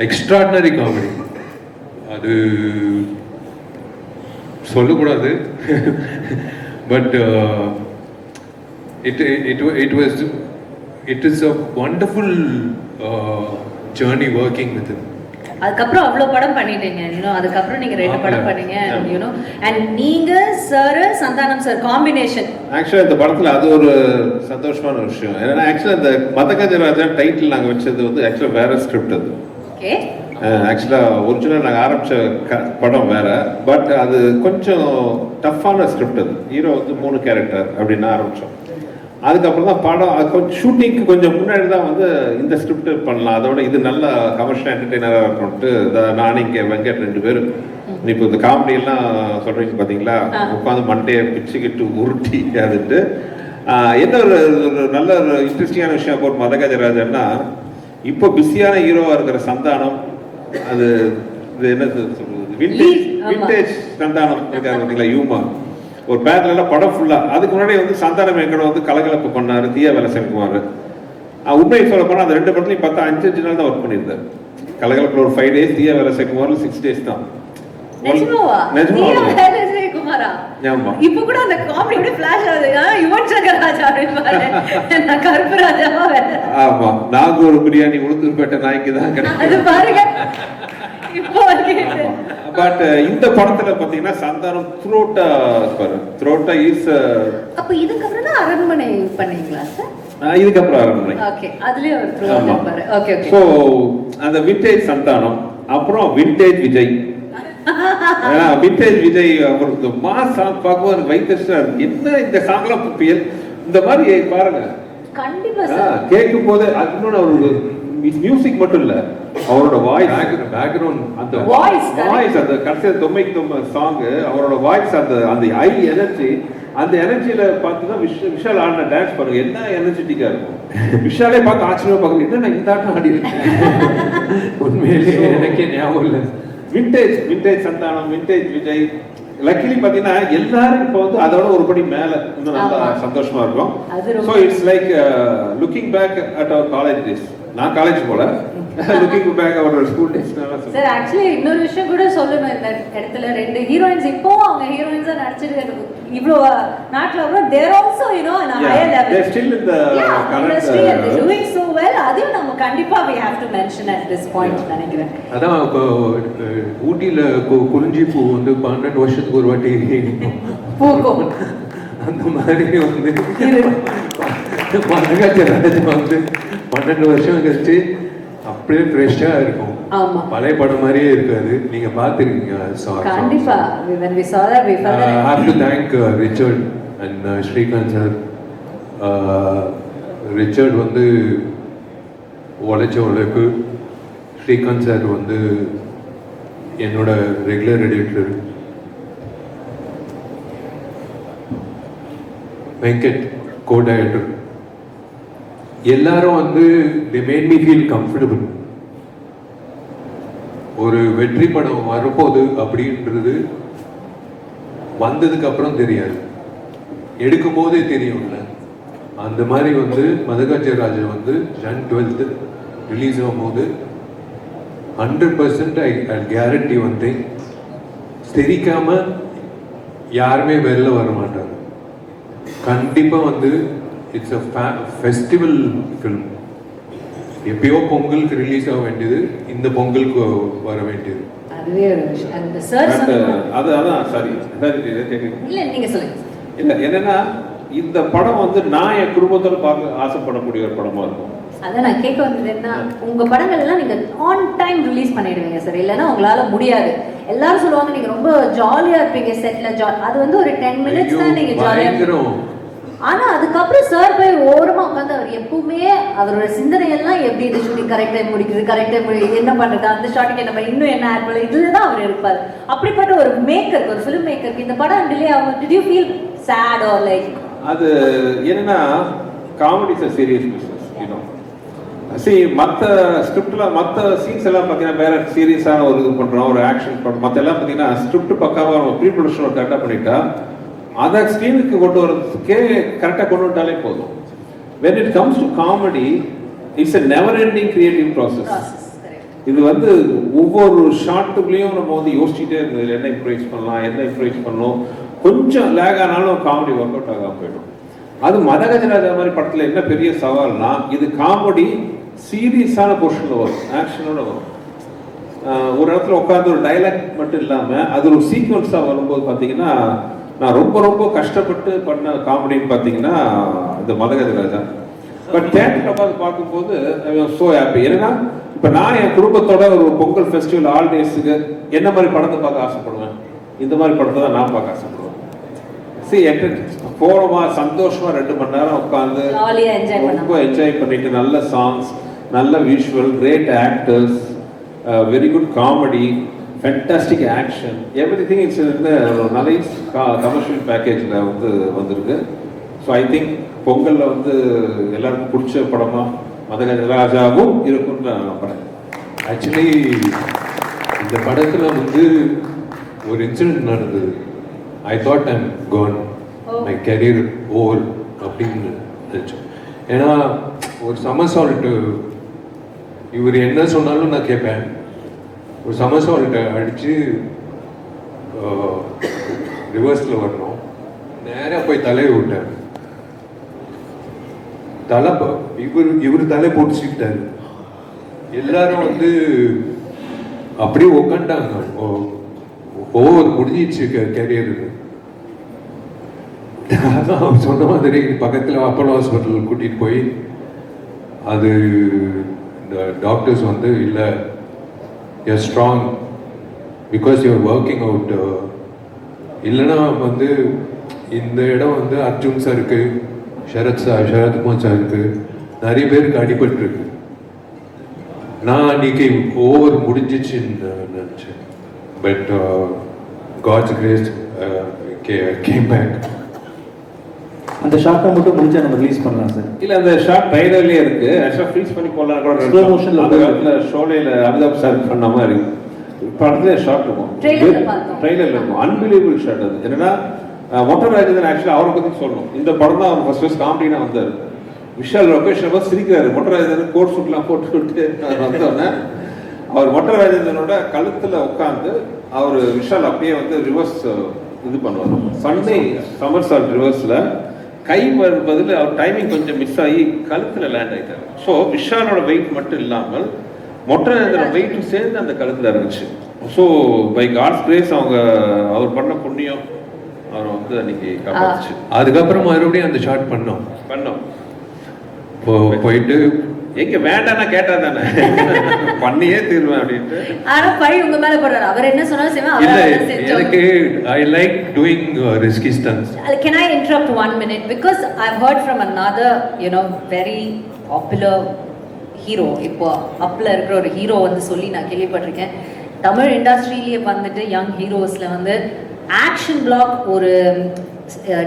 Extraordinary comedy. அது சொல்லக்கூடாது, but it is a wonderful journey working with him. அதுக்கப்புறம் அவ்வளோ படம் பண்ணிட்டீங்க, அதுக்கப்புறம் நீங்க 2 படம் பண்ணீங்க, and நீங்க சார் சந்தானம் சார் காம்பினேஷன். ஆக்சுவலா இந்த படத்துல அது ஒரு சந்தோஷமான விஷயம். ஏன்னா ஆக்சுவலா இந்த மதகஜராஜா டைட்டில் நாங்க வச்சது வந்து ஆக்சுவலா வேற ஸ்கிரிப்ட். அது ஓகே, ஆக்சுவலா ஒரிஜினல் நாங்க ஆரம்பிச்ச படம் வேற, பட் அது கொஞ்சம் டஃப்பான ஸ்கிரிப்ட். அது ஹீரோ வந்து 3 கேரக்டர் அப்படின்னு ஆரம்பிச்சோம். அதுக்கப்புறம் தான் படம் கொஞ்சம் ஷூட்டிங்க்கு கொஞ்சம் முன்னாடி தான் வந்து இந்த ஸ்கிரிப்ட் பண்ணலாம், அதோட இது நல்ல கமர்ஷியல் என்டர்டெய்னராக இருக்கணும்ட்டு நான் இங்கே வெங்கட் 2 பேரும் இப்போ இந்த காமெடி எல்லாம் சொல்றீங்க பார்த்தீங்களா, உட்காந்து மண்டையை பிச்சுக்கிட்டு உருட்டி அதுட்டு. என்ன ஒரு நல்ல ஒரு இன்ட்ரெஸ்டிங்கான விஷயம் போட்டு மதகஜராஜன்னா, இப்போ பிஸியான ஹீரோவாக இருக்கிற சந்தானம், அது இது என்ன சொல்றது, விண்டேஜ் சந்தானம் இருக்காரு பார்த்தீங்களா, யூமா. ஒரு பேரல படம் ஃபுல்லா. அதுக்கு முன்னாடி வந்து சந்தானம் எங்கட வந்து கலகலப்பு பண்ணாரு தியா வேலசேகுமார். உண்மையை சொல்ல போனா அந்த 2 படத்துலையும் பார்த்தா 5 நாள் தான் ஒர்க் பண்ணியிருந்தார். கலகலப்புல ஒரு 5 days, தியா வேலசேகுமார்ல 6 days தான். இப்ப கூட அந்த காமெடி ஃபிளாஷ் ஆகுது. யுவன் சங்கர் ராஜா நான் கருப்பு ராஜாவா வேற. ஆமா, நாகூர் பிரியாணி உளுந்தூர்பேட்டை நாய்க்கு தான் கிடைக்கும் பாருங்க. இப்போ பட் இந்த படத்துல பாத்தீங்கன்னா சந்தானம் த்ரோட்டா இஸ். அப்ப இதுக்கப்புறம் தான் அரண்மனை பண்ணீங்களா சார்? இதுக்கப்புறம் அரண்மனை. ஓகே, அதுலயே ஒரு த்ரோட்டா பாரு. Okay okay. சோ அந்த விண்டேஜ் சந்தானம், அப்புறம் விண்டேஜ் விஜய். விண்டேஜ் விஜய் அவருக்கு மாஸ் சாங் பார்க்கும்போது வைத்தஸ்டார் என்ன இந்த சாங்லாம் புப்பியல் இந்த மாதிரி பாருங்க. கண்டிப்பா சார் கேட்கும் போது இன்னொன்னு அவருக்கு மியூசிக் மட்டும் இல்ல, அவரோட வாய்ஸ் பேக்ரவுண்ட், அந்த வாய்ஸ் அந்த கடைசியில் 99 சாங், அவரோட வாய்ஸ், அந்த ஐ எனர்ஜி, அந்த எனர்ஜியில பார்த்துதான் விஷால் ஆடின டான்ஸ் பாருங்க என்ன எனர்ஜெட்டிக்கா இருக்கும். விஷாலே பார்த்து ஆச்சரியமா பார்க்கணும், என்ன இந்த ஆட்டம் ஆடி இருக்கு. உண்மையிலேயே எனக்கே ஞாபகம் இல்லை. Vintage Santhanam, vintage Vijay. Luckily பாத்தீங்கன்னா எல்லாரும் இப்போ வந்து அதோட ஒரு படி மேல இன்னும் நல்லா சந்தோஷமா இருக்கும். So it's like looking back at our college days. நான் காலேஜ் போல, looking back our school days. Sir actually இன்னொரு விஷயம் கூட சொல்லணும் இந்த இடத்துல. 2 ஹீரோயின்ஸ் இப்போ அவங்க ஹீரோயின்ஸா நடிச்சிட்டு இவ்ளோ நாட்ல அவ்வளோ there also you know on a higher level. They still in the current industry and they're doing so well. அதையும் நம்ம கண்டிப்பா we have to mention at this point நினைக்கிறேன். அதான் ஊட்டில குறிஞ்சி பூ வந்து 12 வருஷத்துக்கு ஒரு வாட்டி பூக்கும். அந்த மாதிரி வந்து மதகஜராஜ் வந்து 12 வருஷம் கழிச்சு அப்படியே ஃப்ரெஷ்ஷா இருக்கும். ஆமா, பழைய படம் மாதிரியே இருக்காது. நீங்க பாத்துருக்கீங்க. கண்டிப்பா when we saw that we felt I have to thank Richard and Srikanth sir. Richard வந்து உழைச்ச உழைப்பு, ஸ்ரீகாந்த் சார் வந்து என்னோட ரெகுலர் எடிட்டர், வெங்கட் கோ-டைரக்டர், எல்லாரும் வந்து they made me feel comfortable. ஒரு வெற்றி படம் வரப்போகுது அப்படின்றது வந்ததுக்கு அப்புறம் தெரியாது, எடுக்கும் போதே தெரியும்ல. அந்த மாதிரி வந்து மதகஜராஜ வந்து Jan 12th ரிலீஸ் ஆகும்போது 100% I guarantee one thing, தெரிக்காம யாருமே வெளில வர மாட்டாங்க. கண்டிப்பா வந்து இட்ஸ் a ஃபெஸ்டிவல் ஃபில்ம். எப்பயோ பொங்கலுக்கு ரிலீஸ் ஆக வேண்டியது, இந்த பொங்கலுக்கு வர வேண்டியது. அதுவே ஒரு விஷயம். அந்த சார் அதான் சரி இல்ல நீங்க சொல்லுங்க. இல்ல என்னன்னா இந்த படம் வந்து நான் என் குடும்பத்தோட பார்க்க ஆசைப்படக்கூடிய ஒரு படமா இருக்கும். அதான் நான் கேட்க வந்தது என்ன, உங்க படங்கள் எல்லாம் நீங்க ஆன் டைம் ரிலீஸ் பண்ணிடுவீங்க சார், இல்லைன்னா உங்களால முடியாது. எல்லாரும் சொல்லுவாங்க நீங்க ரொம்ப ஜாலியா இருப்பீங்க செட்ல. அது வந்து ஒரு 10 minutes தான் நீங்க ஜாலியா இருக்கணும். ஆனா அதுக்கப்புறம் சார் போய் ஓரமா உட்காந்து அவர் எப்பவுமே அவரோட சிந்தனை எல்லாம் எப்படி இந்த ஷூட்டிங் கரெக்டா முடிக்குது, கரெக்டா என்ன பண்றது, அந்த ஷாட்டுக்கு என்ன இன்னும் என்ன ஆட் பண்ணல, இதுலதான் அவர் இருப்பார். அப்படிப்பட்ட ஒரு மேக்கருக்கு, ஒரு ஃபிலிம் மேக்கருக்கு இந்த படம் டிலே ஆகும். Did you feel sad or like? அது என்னன்னா காமெடிஸ் சீரியஸ் பிசினஸ் யூனோ. மற்ற ஸ்கிரிப்ட்ல மற்ற சீன்ஸ் எல்லாம் பார்த்தீங்கன்னா வேற சீரியஸான ஒரு இது பண்றோம், ஒரு ஆக்ஷன் பண்றோம். மற்ற எல்லாம் பார்த்தீங்கன்னா ஸ்கிரிப்ட் பக்காவா ப்ரீ ப்ரொடக்ஷன் ஒரு கரெக்டாக பண்ணிட்டா அதை ஸ்க்ரீனுக்கு கொண்டு வரதுக்கே கரெக்டாக கொண்டு வந்துட்டாலே போதும். when it comes to comedy it's a never ending creative process. இது வந்து ஒவ்வொரு ஷாட்டுக்குள்ளேயும் நம்ம வந்து யோசிச்சுட்டே இருந்தது என்ன இம்ப்ரூவைஸ் பண்ணலாம், என்ன இம்ப்ரூவைஸ் பண்ணணும். கொஞ்சம் லேக் ஆனாலும் காமெடி ஒர்க் அவுட் ஆகாம போயிடும். அது மதகஜராஜா மாதிரி படத்தில் என்ன பெரிய சவால்னா இது காமெடி சீரியஸான போர்ஷனில் வரும், ஆக்ஷனோட வரும். ஒரு இடத்துல உட்காந்து ஒரு டைலாக் மட்டும் இல்லாமல் அது ஒரு சீக்வன்ஸாக வரும்போது பார்த்தீங்கன்னா நான் ரொம்ப ரொம்ப கஷ்டப்பட்டு பண்ண காமெடின்னு பார்த்தீங்கன்னா இந்த மதகஜராஜா. பட் தேட்டரில் உட்காந்து பார்க்கும்போது ஸோ ஹாப்பி. ஏன்னா இப்போ நான் என் குடும்பத்தோட ஒரு பொங்கல் ஃபெஸ்டிவல் ஆல் டேஸுக்கு என்ன மாதிரி படத்தை பார்க்க ஆசைப்படுவேன், இந்த மாதிரி படத்தை தான் நான் பார்க்க ஆசைப்படுவேன். போறோமா சந்தோஷமா 2 மணி நேரம் உட்காந்து ரொம்ப என்ஜாய் பண்ணிட்டு நல்ல சாங்ஸ், நல்ல visual, great actors, very good comedy, fantastic action, everything it's இந்த நைஸ் கமர்ஷியல் பேக்கேஜில் வந்து வந்திருக்கு. ஸோ ஐ திங்க் பொங்கலில் வந்து எல்லாருக்கும் பிடிச்ச படமா மதகஜராஜாவும் இருக்கும்னு நான் நம்புறேன். ஆக்சுவலி இந்த படத்தில் வந்து ஒரு இன்சிடென்ட் நடந்தது. I thought I'm gonna, my career over அப்படின்னு நினச்சோம். ஏன்னா ஒரு சமர்சால்ட்டு இவர் என்ன சொன்னாலும் நான் கேட்பேன். ஒரு சமர்சால்ட்டை அடித்து ரிவர்ஸில் வரணும், நேராக போய் தலையை விட்டேன். தலை இவர் தலை போட்டுச்சுக்கிட்டாரு. எல்லாரும் வந்து அப்படியே உட்காந்துட்டாங்க. ஓவர் முடிஞ்சிச்சு கேரியருக்கு. அவன் சொன்ன மாதிரி பக்கத்தில் அப்போலோ ஹாஸ்பிட்டல் கூட்டிகிட்டு போய் அது இந்த டாக்டர்ஸ் வந்து இல்லை, you strong because you're working out. இல்லைன்னா வந்து இந்த இடம் வந்து அர்ஜுன் சாருக்கு, சரத்குமார் சாருக்கு நிறைய பேருக்கு அடிபட்டுருக்கு. நான் அன்னைக்கு ஓவர் முடிஞ்சிச்சுன்னு நினச்சேன். But God's grace came back. அந்த ஷார்ட்டை மட்டும் முடிஞ்சா நம்ம ரிலீஸ் பண்ணலாம் சார். இல்ல அந்த ஷார்ட் ட்ரைலர்லயே இருக்கு. ஆக்சுவலா ஃப்ரீஸ் பண்ணி போடலாம் கூட. ஸ்லோ மோஷன்ல அந்த காலத்துல ஷோலைல அமிதாப் சார் பண்ண மாதிரி படத்துல ஷார்ட் இருக்கும், ட்ரைலர்ல இருக்கும். அன்பிலீவபிள் ஷார்ட் அது. என்னன்னா மொட்டை ராஜேந்திரன் ஆக்சுவலா அவரை பத்தி சொல்லணும். இந்த படம் தான் அவர் ஃபர்ஸ்ட் காமெடினா வந்தாரு. விஷால் லொகேஷன் சிரிக்கிறாரு. மொட்டை ராஜேந்திரன் கோட் சூட்லாம் போட்டு வந்தோடனே அவர் மொட்டை ராஜேந்திரனோட கழுத்துல உட்காந்து அவர் விஷால் அப்படியே வந்து ரிவர்ஸ் இது பண்ணுவார். சண்டே சமர்சால்ட் ரிவர்ஸ்ல கை பதில் அவர் டைமிங் கொஞ்சம் மிஸ் ஆகி கழுத்துல லேண்ட் ஆயிட்டாரு. ஸோ விஷாலோட வெயிட் மட்டும் இல்லாமல் மொட்டை வெயிட்டும் சேர்ந்து அந்த கழுத்துல இருந்துச்சு. ஸோ பை காட்ஸ் கிரேஸ் அவர் பண்ண புண்ணியம் அவர் வந்து அன்னைக்கு காப்பாச்சு. அதுக்கப்புறம் மறுபடியும் அந்த ஷார்ட் பண்ணோம். போயிட்டு எங்க வேண்டாம்னா கேட்டா தானே பண்ணியே தீர்வேன் அப்படின்ட்டு. ஆனா பழி உங்க மேல போடுறாரு. அவர் என்ன சொன்னாலும் செய்வேன். எனக்கு I like doing risky stunts. Can I interrupt 1 minute? Because I've heard from another, very popular hero. இப்போ அப்ல இருக்கிற ஒரு ஹீரோ வந்து சொல்லி நான் கேள்விப்பட்டிருக்கேன். தமிழ் இண்டஸ்ட்ரியிலேயே வந்துட்டு யங் ஹீரோஸ்ல வந்து ஆக்ஷன் பிளாக் ஒரு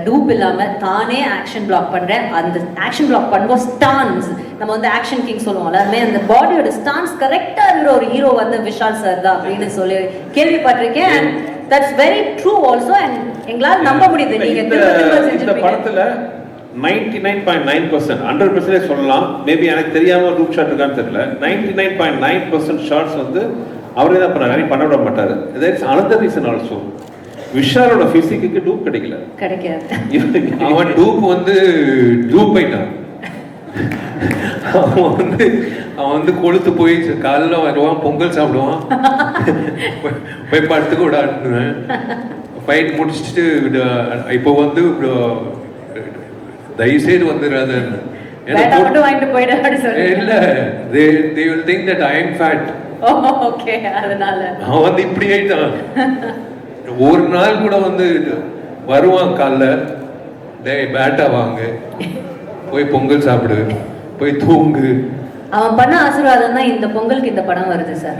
டூப் இல்லாம தானே ஆக்ஷன் பிளாக் பண்றேன். அந்த ஆக்ஷன் பிளாக் பண்ணும்போது ஸ்டான்ஸ், நம்ம வந்து ஆக்ஷன் கிங் சொல்லுவோம் எல்லாருமே, அந்த பாடியோட ஸ்டான்ஸ் கரெக்டா இருக்கிற ஒரு ஹீரோ வந்து விஷால் சார் தான் அப்படின்னு சொல்லி கேள்விப்பட்டிருக்கேன். And that's very true also. And எங்களால் நம்ப முடியுது. நீங்க இந்த படத்துல 99.9% 100% சொல்லலாம். மேபி எனக்கு தெரியாம ரூட் ஷாட் இருக்கான்னு தெரியல. 99.9% ஷாட்ஸ் வந்து அவரே தான் பண்ணாரு. பண்ண விட மாட்டாரு. There is another reason also. விஷாலோட பிசிக்கு டூப் கிடைக்காது. அவன் டூப் வந்து டூப் ஆயிட்டான். அவன் வந்து கொளுத்து போய் காலைல வருவான், பொங்கல் சாப்பிடுவான், போய் படுத்துக்க விடாடுவேன். ஃபைட் முடிச்சுட்டு இப்போ வந்து தயவுசெய்து வந்துடாத. இல்ல, they will think that I am fat. அதனால அவன் வந்து இப்படி ஆயிட்டான். ஒரு நாள் கூட வந்து வருவான் காலைல, டேய் பேட்டா வாங்க, போய் பொங்கல் சாப்பிடு, போய் தூங்கு. அவன் பண்ண ஆசீர்வாதம் தான் இந்த பொங்கலுக்கு இந்த படம் வருது சார்.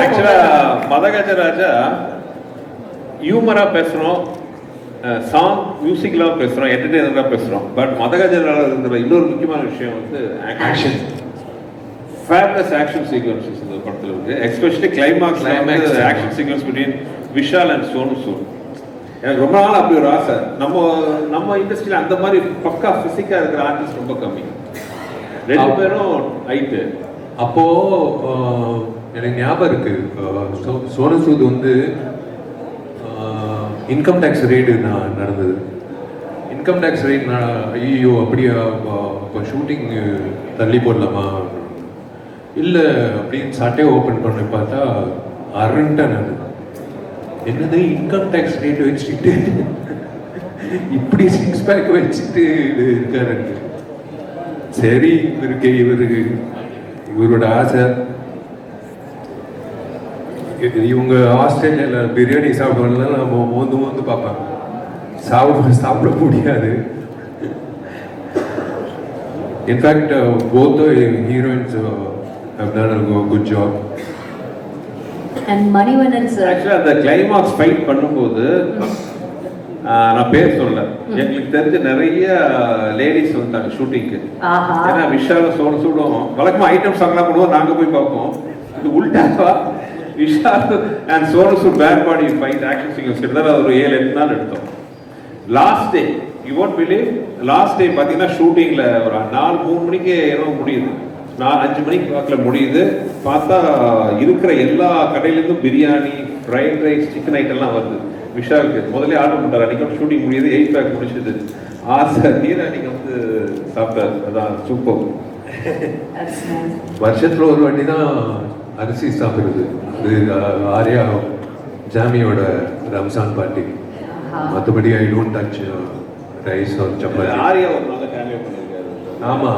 ஆக்சுவலா மதகஜராஜா ஹியூமரா பேசுறோம், சாங் மியூசிக்லாம் பேசுறோம், என்டர்டெயினரா பேசுறோம். பட் மதகஜராஜா இருக்கிற இன்னொரு முக்கியமான விஷயம் வந்து ஆக்ஷன். ஃபேப்லஸ் ஆக்ஷன் சீக்வன்சஸ் இந்த படத்துல இருக்கு. Especially climax action sequence between Vishal and Sonu Sood. எனக்கு ரொம்ப நாள் அப்படி ஒரு ஆசை. நம்ம இண்டஸ்ட்ரியில அந்த மாதிரி பக்கா பிசிக்கா இருக்கிற ஆர்டிஸ்ட் ரொம்ப கம்மி. ரெண்டு பேரும் ஹைட்டு. அப்போ எனக்கு ஞாபகம் இருக்கு, சோனு சூத் வந்து இன்கம் டேக்ஸ் ரெய்டு நடந்தது. இன்கம் டேக்ஸ் ரெய்டு ஐயோ அப்படியே இப்போ ஷூட்டிங் தள்ளி போடலாமா இல்லை அப்படின்னு சட்டை ஓப்பன் பண்ணி பார்த்தா அரண்டன். அது என்னது இன்கம் டேக்ஸ் ரேட் வச்சுட்டு இப்படி 6 பேக் வச்சுட்டு இருக்காரு. சரி, இவரோட ஆசை. இவங்க ஆஸ்திரேலியால பிரியாணி சாப்பிடுவாங்க, நம்ம மோந்து பார்ப்பாங்க, சாப்பிட முடியாது. In fact both heroines have done a good job. And Manivannan sir, actually அந்த கிளைமாக்ஸ் ஃபைட் பண்ணும்போது நான் பேர் சொல்ல, எங்களுக்கு தெரிஞ்ச நிறைய லேடிஸ் வந்தாங்க ஷூட்டிங்க்கு. ஏன்னா விஷால சூடும் வழக்கமா ஐட்டம் சாங்லாம் பண்ணுவோம், நாங்க போய் பார்ப்போம். இது உல்டாவா விஷால் அண்ட் சோனு சூட் பேர் பாடி ஃபைட் ஆக்ஷன் சீக்வன்ஸ் கிட்டத்தட்ட ஒரு 7-8 நாள் எடுத்தோம். Last day you want believe, last day பார்த்தீங்கன்னா ஷூட்டிங்கில் ஒரு 4-3 மணிக்கு என்னவோ முடியுது, 4-5 மணிக்கு வாக்கில் முடியுது. பார்த்தா இருக்கிற எல்லா கடையிலேருந்தும் பிரியாணி, ஃப்ரைட் ரைஸ், சிக்கன் ஐட்டம்லாம் வருது. விஷாலுக்கு முதல்ல ஆர்டர் பண்ணுறாரு. அன்றைக்கி ஷூட்டிங் முடியுது, 8 பேக் முடிச்சது. ஆசை நீர் அன்றைக்கி வந்து சாப்பிட்டாரு. அதான் சூப்பர். வருஷத்துல ஒரு வாட்டி தான் அரிசி சாப்பிடுறது. அது ஆர்யா ஜாமியோட ரம்ஜான் பார்ட்டி. மற்றபடி I don't touch rice or chapati. Arya ஒரு நல்ல கேமியோ பண்ணியிருக்காரு. ஆமா,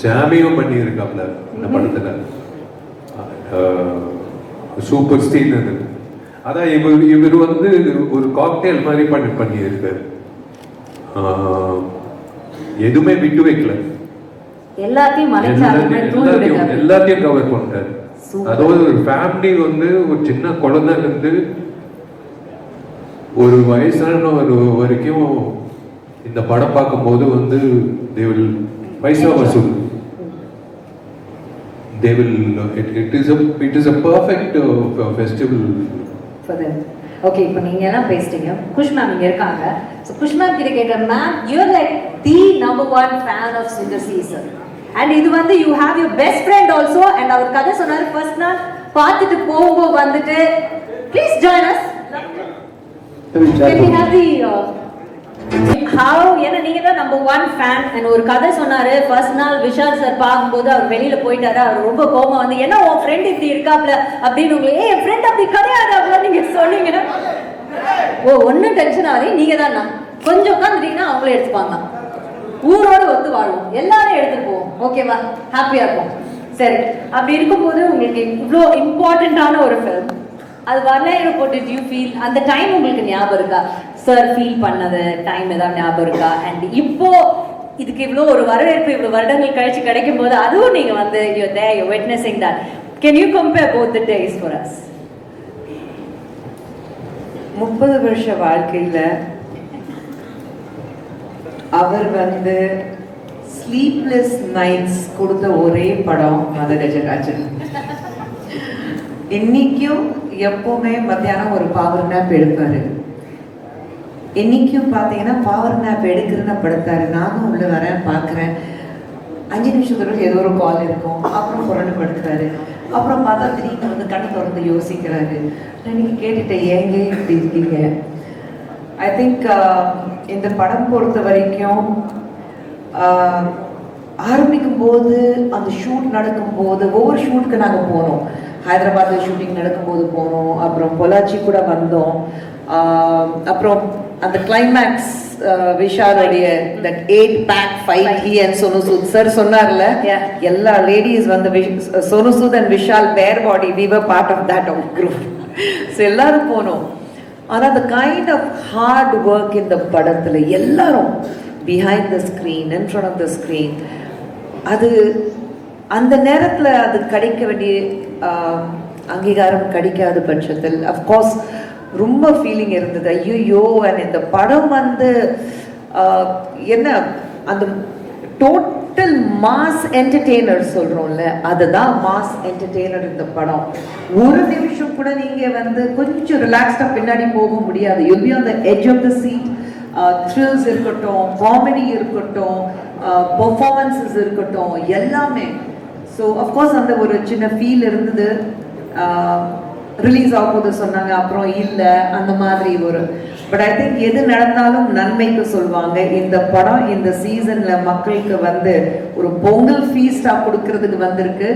ஜாமியும் பண்ணியிருக்காப்ல இந்த படத்துல. சூப்பர் ஸ்டீல் அது. அதான் இவர் வந்து ஒரு காக்டெயில் மாதிரி பண்ணியிருக்காரு. எதுவுமே விட்டு வைக்கல, எல்லாத்தையும் கவர் பண்ணிட்டாரு. அதாவது ஒரு ஃபேமிலி வந்து ஒரு சின்ன குழந்தைல இருந்து ஒரு வயசான ஒரு வரைக்கும் இந்த படம் பார்க்கும்போது வந்து பைசா வசூல். It is a perfect festival for them. Okay, இப்போ நீங்க எல்லாம் பேசிட்டீங்க. குஷ் மேம் இங்க இருக்காங்க. ஸோ குஷ் மேம் கிட்ட கேட்ட ma'am, you're like the number 1 fan of singer season. And இது வந்து you have your best friend also. And அவர் கதை சொன்னாரு, ஃபர்ஸ்ட் நாள் பார்த்துட்டு போகும்போது வந்துட்டு please join us. Can we have the how? ஏன்னா நீங்க தான் நம்பர் 1 ஃபேன். அண்ட் ஒரு கதை சொன்னாரு, ஃபர்ஸ்ட் நாள் விஷால் சார் பார்க்கும்போது அவர் வெளியில போயிட்டாரு. அவர் ரொம்ப கோபம் வந்து, என்ன உன் ஃப்ரெண்ட் இப்படி இருக்காப்ல அப்படின்னு உங்களுக்கு, என் ஃப்ரெண்ட் அப்படி கிடையாது அப்படிலாம் நீங்க சொன்னீங்க. ஓ, ஒன்னும் டென்ஷன் ஆகி நீங்க தான் கொஞ்சம் உட்காந்துட்டீங்கன்னா அவங்களே எடுத்துப்பாங்க. ஊரோட ஒத்து வாழும், எல்லாரும் எடுத்துட்டு போவோம். ஓகேவா? ஹாப்பியா இருக்கும். சரி, அப்படி இருக்கும்போது உங்களுக்கு இவ்வளோ இம்பார்ட்டன்டான ஒரு ஃபிலிம், அது வரலாறு போட்டு யூ ஃபீல் அந்த டைம் உங்களுக்கு ஞாபகம் இருக்கா? சார் ஃபீல் பண்ணது டைம் ஏதாவது ஞாபகம் இருக்கா? அண்ட் இப்போ இதுக்கு இவ்வளோ ஒரு வரவேற்பு இவ்வளோ வருடங்கள் கழிச்சு கிடைக்கும் போது அதுவும் நீங்க வந்து you're there, you're witnessing that. Can you compare both the days for us? 30 வருஷ வாழ்க்கையில அவர் வந்து ஸ்லீப்லெஸ் நைட்ஸ் கொடுத்த ஒரே படம் மதகஜராஜன். இன்னைக்கும் எப்பவுமே மத்தியானம் ஒரு பவர் நேப் எடுப்பாரு. இன்னைக்கும் பார்த்தீங்கன்னா பவர் நேப் எடுக்கிறேன்னு படுத்தாரு. நானும் உள்ள வரேன், பார்க்குறேன், 5 நிமிஷத்துக்கு ஏதோ ஒரு கால் இருக்கும். அப்புறம் புரண்டு படுத்துறாரு. அப்புறம் பார்த்தா திடீர்னு வந்து கண்ணை திறந்து யோசிக்கிறாரு. இன்னைக்கு கேட்டுட்டேன், ஏங்க இப்படி இருக்கீங்க? ஐ திங்க் இந்த படம் பொறுத்த வரைக்கும் ஆரம்பிக்கும் போது, அந்த ஷூட் நடக்கும்போது, ஒவ்வொரு ஷூட்டுக்கு நாங்கள் போனோம். ஹைதராபாத்தில் ஷூட்டிங் நடக்கும்போது போனோம், அப்புறம் பொள்ளாச்சி கூட வந்தோம். அப்புறம் அந்த கிளைமேக்ஸ் விஷாலுடைய that 8 pack fight he and Sonu Sood sir சொன்னார்ல, எல்லா லேடிஸ் வந்து சோனு சூத் அண்ட் விஷால் பேர் பாடி, we were part of that group. So எல்லாரும் போனோம். ஆனால் அந்த கைண்ட் ஆஃப் ஹார்ட் ஒர்க் இந்த படத்தில் எல்லாரும் behind the screen, in front of the screen, அது அந்த நேரத்தில் அது கிடைக்க வேண்டிய அங்கீகாரம் கிடைக்காத பட்சத்தில் அஃப்கோர்ஸ் ரொம்ப ஃபீலிங் இருந்தது. ஐயோ, அண்ட் இந்த படம் வந்து என்ன அந்த டோட்டல் மாஸ் என்டர்டெய்னர் சொல்கிறோம்ல, அதுதான் மாஸ் என்டர்டெய்னர் இந்த படம். ஒரு நிமிஷம் கூட நீங்கள் வந்து கொஞ்சம் ரிலாக்ஸ்டாக பின்னாடி போக முடியாது. You be on the edge of the seat. Thrills இருக்கட்டும், காமெடி இருக்கட்டும், பெர்ஃபார்மன்ஸஸ் இருக்கட்டும், எல்லாமே. ஸோ அஃப்கோர்ஸ் அந்த ஒரு சின்ன ஃபீல் இருந்தது. ரிலீஸ் ஆகும்போது சொன்னாங்க, அப்புறம் இல்லை, அந்த மாதிரி ஒரு. பட் ஐ திங்க் எது நடந்தாலும் நன்மைக்கு சொல்லுவாங்க. இந்த படம் இந்த சீசனில் மக்களுக்கு வந்து ஒரு பொங்கல் ஃபீஸ்டாக கொடுக்கறதுக்கு வந்திருக்கு.